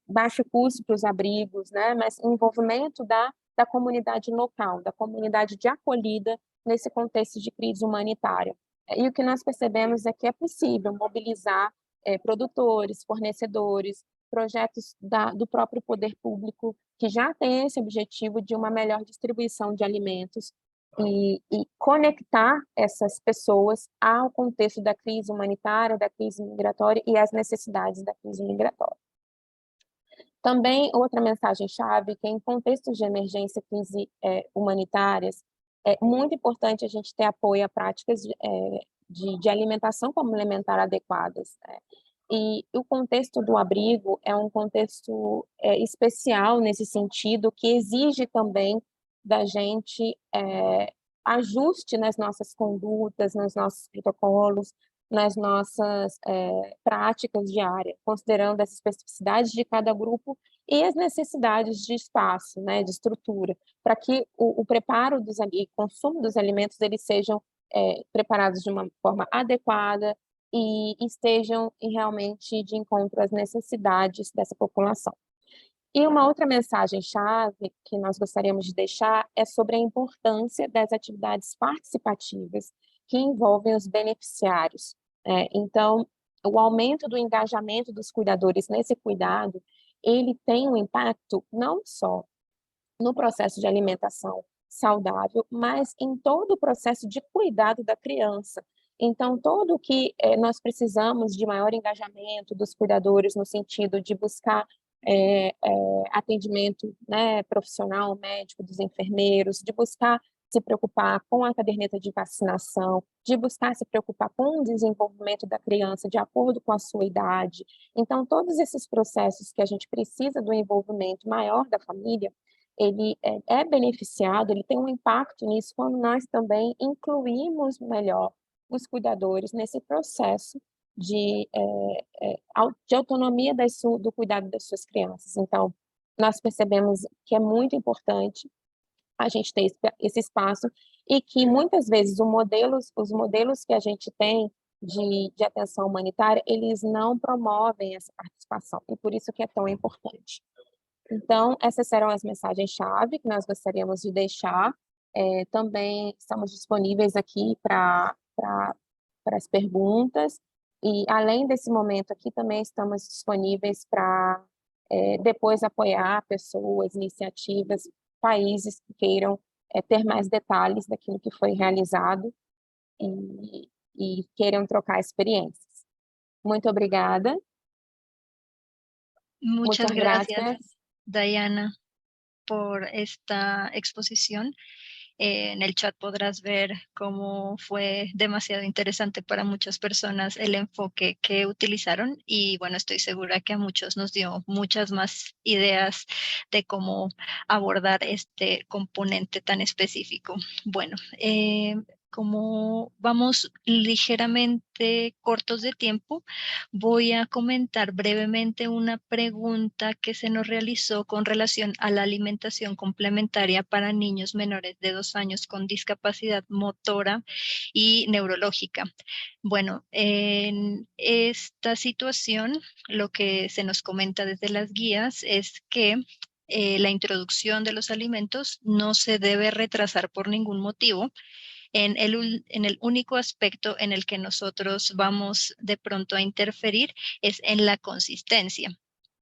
baixo custo para os abrigos, né? Mas envolvimento da comunidade local, da comunidade de acolhida nesse contexto de crise humanitária. E o que nós percebemos é que é possível mobilizar produtores, fornecedores, projetos do próprio poder público, que já tem esse objetivo de uma melhor distribuição de alimentos e conectar essas pessoas ao contexto da crise humanitária, da crise migratória e às necessidades da crise migratória. Também, outra mensagem-chave, que em contextos de emergência, crise humanitárias, é muito importante a gente ter apoio a práticas de alimentação complementar adequadas, né? E o contexto do abrigo é um contexto especial nesse sentido, que exige também da gente ajuste nas nossas condutas, nos nossos protocolos, nas nossas práticas diárias, considerando as especificidades de cada grupo e as necessidades de espaço, né, de estrutura, para que o preparo e consumo dos alimentos eles sejam preparados de uma forma adequada e estejam realmente de encontro às necessidades dessa população. E uma outra mensagem-chave que nós gostaríamos de deixar é sobre a importância das atividades participativas que envolvem os beneficiários. Então, o aumento do engajamento dos cuidadores nesse cuidado, ele tem um impacto não só no processo de alimentação saudável, mas em todo o processo de cuidado da criança. Então, tudo o que nós precisamos de maior engajamento dos cuidadores no sentido de buscar atendimento, né, profissional, médico, dos enfermeiros, de buscar se preocupar com a caderneta de vacinação, de buscar se preocupar com o desenvolvimento da criança de acordo com a sua idade. Então, todos esses processos que a gente precisa do envolvimento maior da família, ele é beneficiado, ele tem um impacto nisso quando nós também incluímos melhor os cuidadores nesse processo de autonomia do cuidado das suas crianças. Então, nós percebemos que é muito importante a gente ter esse espaço e que muitas vezes os modelos que a gente tem de atenção humanitária, eles não promovem essa participação, e por isso que é tão importante. Então, essas serão as mensagens-chave que nós gostaríamos de deixar. Também estamos disponíveis aqui para as perguntas, e além desse momento aqui, também estamos disponíveis para depois apoiar pessoas, iniciativas, países que queiram ter mais detalhes daquilo que foi realizado e queiram trocar experiências. Muito obrigada.
Muchas gracias,
gracias.
Diana, por esta exposición. En el chat podrás ver cómo fue demasiado interesante para muchas personas el enfoque que utilizaron y bueno, estoy segura que a muchos nos dio muchas más ideas de cómo abordar este componente tan específico. Bueno, como vamos ligeramente cortos de tiempo, voy a comentar brevemente una pregunta que se nos realizó con relación a la alimentación complementaria para niños menores de 2 años con discapacidad motora y neurológica. Bueno, en esta situación, lo que se nos comenta desde las guías es que la introducción de los alimentos no se debe retrasar por ningún motivo. En el único aspecto en el que nosotros vamos de pronto a interferir es en la consistencia.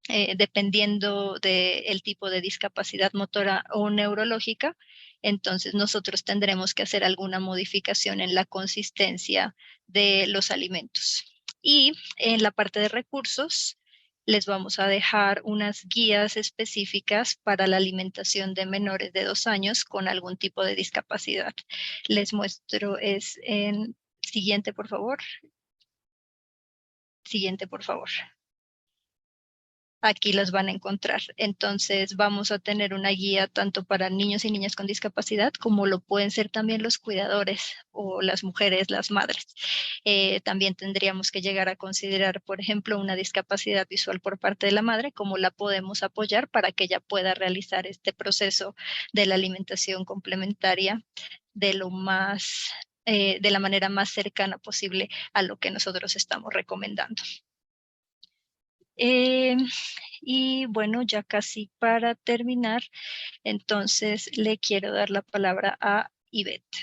Dependiendo del tipo de discapacidad motora o neurológica, entonces nosotros tendremos que hacer alguna modificación en la consistencia de los alimentos. Y en la parte de recursos, les vamos a dejar unas guías específicas para la alimentación de menores de 2 años con algún tipo de discapacidad. Les muestro, es en siguiente, por favor. Siguiente, por favor. Aquí las van a encontrar. Entonces vamos a tener una guía tanto para niños y niñas con discapacidad como lo pueden ser también los cuidadores o las mujeres, las madres. También tendríamos que llegar a considerar, por ejemplo, una discapacidad visual por parte de la madre, cómo la podemos apoyar para que ella pueda realizar este proceso de la alimentación complementaria de la manera más cercana posible a lo que nosotros estamos recomendando. Y bueno, ya casi para terminar, entonces le quiero dar la palabra a Ivette.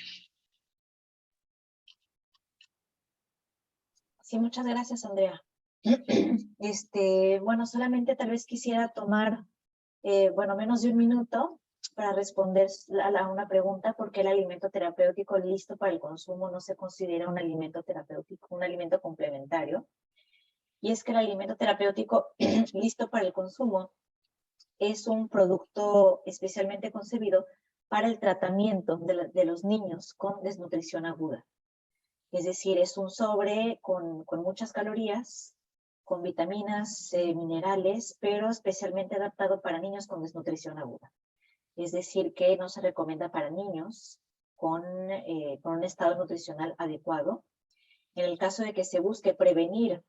Sí, muchas gracias, Andrea. Bueno, solamente tal vez quisiera tomar, menos de un minuto para responder a una pregunta: ¿por qué el alimento terapéutico listo para el consumo no se considera un alimento terapéutico, un alimento complementario? Y es que el alimento terapéutico listo para el consumo es un producto especialmente concebido para el tratamiento de los niños con desnutrición aguda. Es decir, es un sobre con muchas calorías, con vitaminas, minerales, pero especialmente adaptado para niños con desnutrición aguda. Es decir, que no se recomienda para niños con un estado nutricional adecuado. En el caso de que se busque prevenir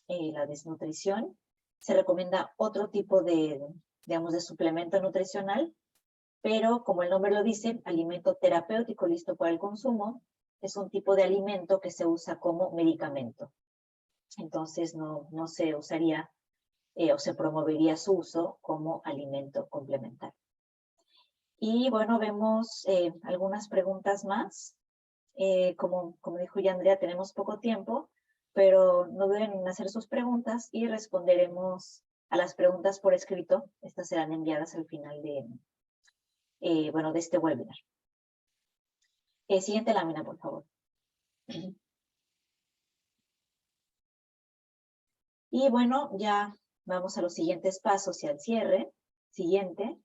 la desnutrición, se recomienda otro tipo de suplemento nutricional, pero como el nombre lo dice, alimento terapéutico listo para el consumo, es un tipo de alimento que se usa como medicamento. Entonces no se usaría o se promovería su uso como alimento complementario. Y bueno, vemos algunas preguntas más. Como dijo ya Andrea, tenemos poco tiempo, pero no duden en hacer sus preguntas y responderemos a las preguntas por escrito. Estas serán enviadas al final de este webinar. Siguiente lámina, por favor. Y bueno, ya vamos a los siguientes pasos y al cierre. Siguiente.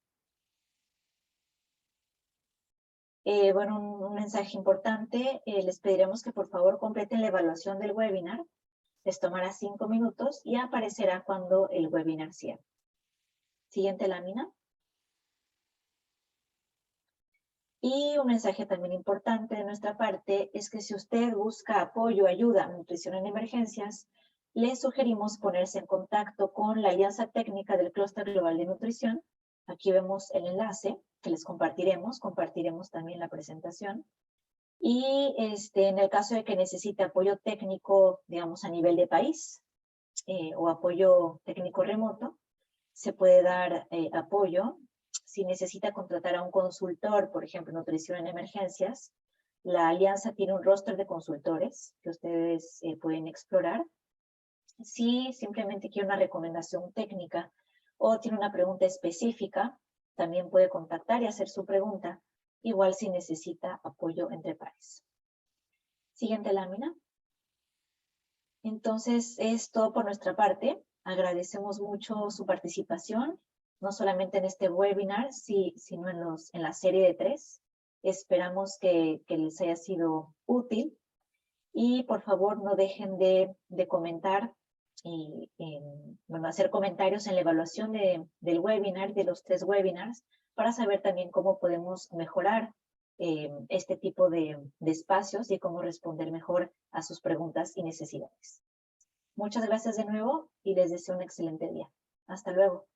Un mensaje importante. Les pediremos que por favor completen la evaluación del webinar. Les tomará 5 minutos y aparecerá cuando el webinar cierre. Siguiente lámina. Y un mensaje también importante de nuestra parte es que si usted busca apoyo, ayuda, nutrición en emergencias, le sugerimos ponerse en contacto con la Alianza Técnica del Clúster Global de Nutrición. Aquí vemos el enlace que les compartiremos también la presentación. Y en el caso de que necesite apoyo técnico, digamos a nivel de país, o apoyo técnico remoto, se puede dar apoyo. Si necesita contratar a un consultor, por ejemplo, nutrición en emergencias, la alianza tiene un roster de consultores que ustedes pueden explorar. Si simplemente quiere una recomendación técnica o tiene una pregunta específica, también puede contactar y hacer su pregunta, igual si necesita apoyo entre pares. Siguiente lámina. Entonces, es todo por nuestra parte. Agradecemos mucho su participación, no solamente en este webinar, sino en la serie de 3. Esperamos que les haya sido útil. Y por favor, no dejen de comentar y hacer comentarios en la evaluación del webinar, de los 3 webinars, para saber también cómo podemos mejorar este tipo de espacios y cómo responder mejor a sus preguntas y necesidades. Muchas gracias de nuevo y les deseo un excelente día. Hasta luego.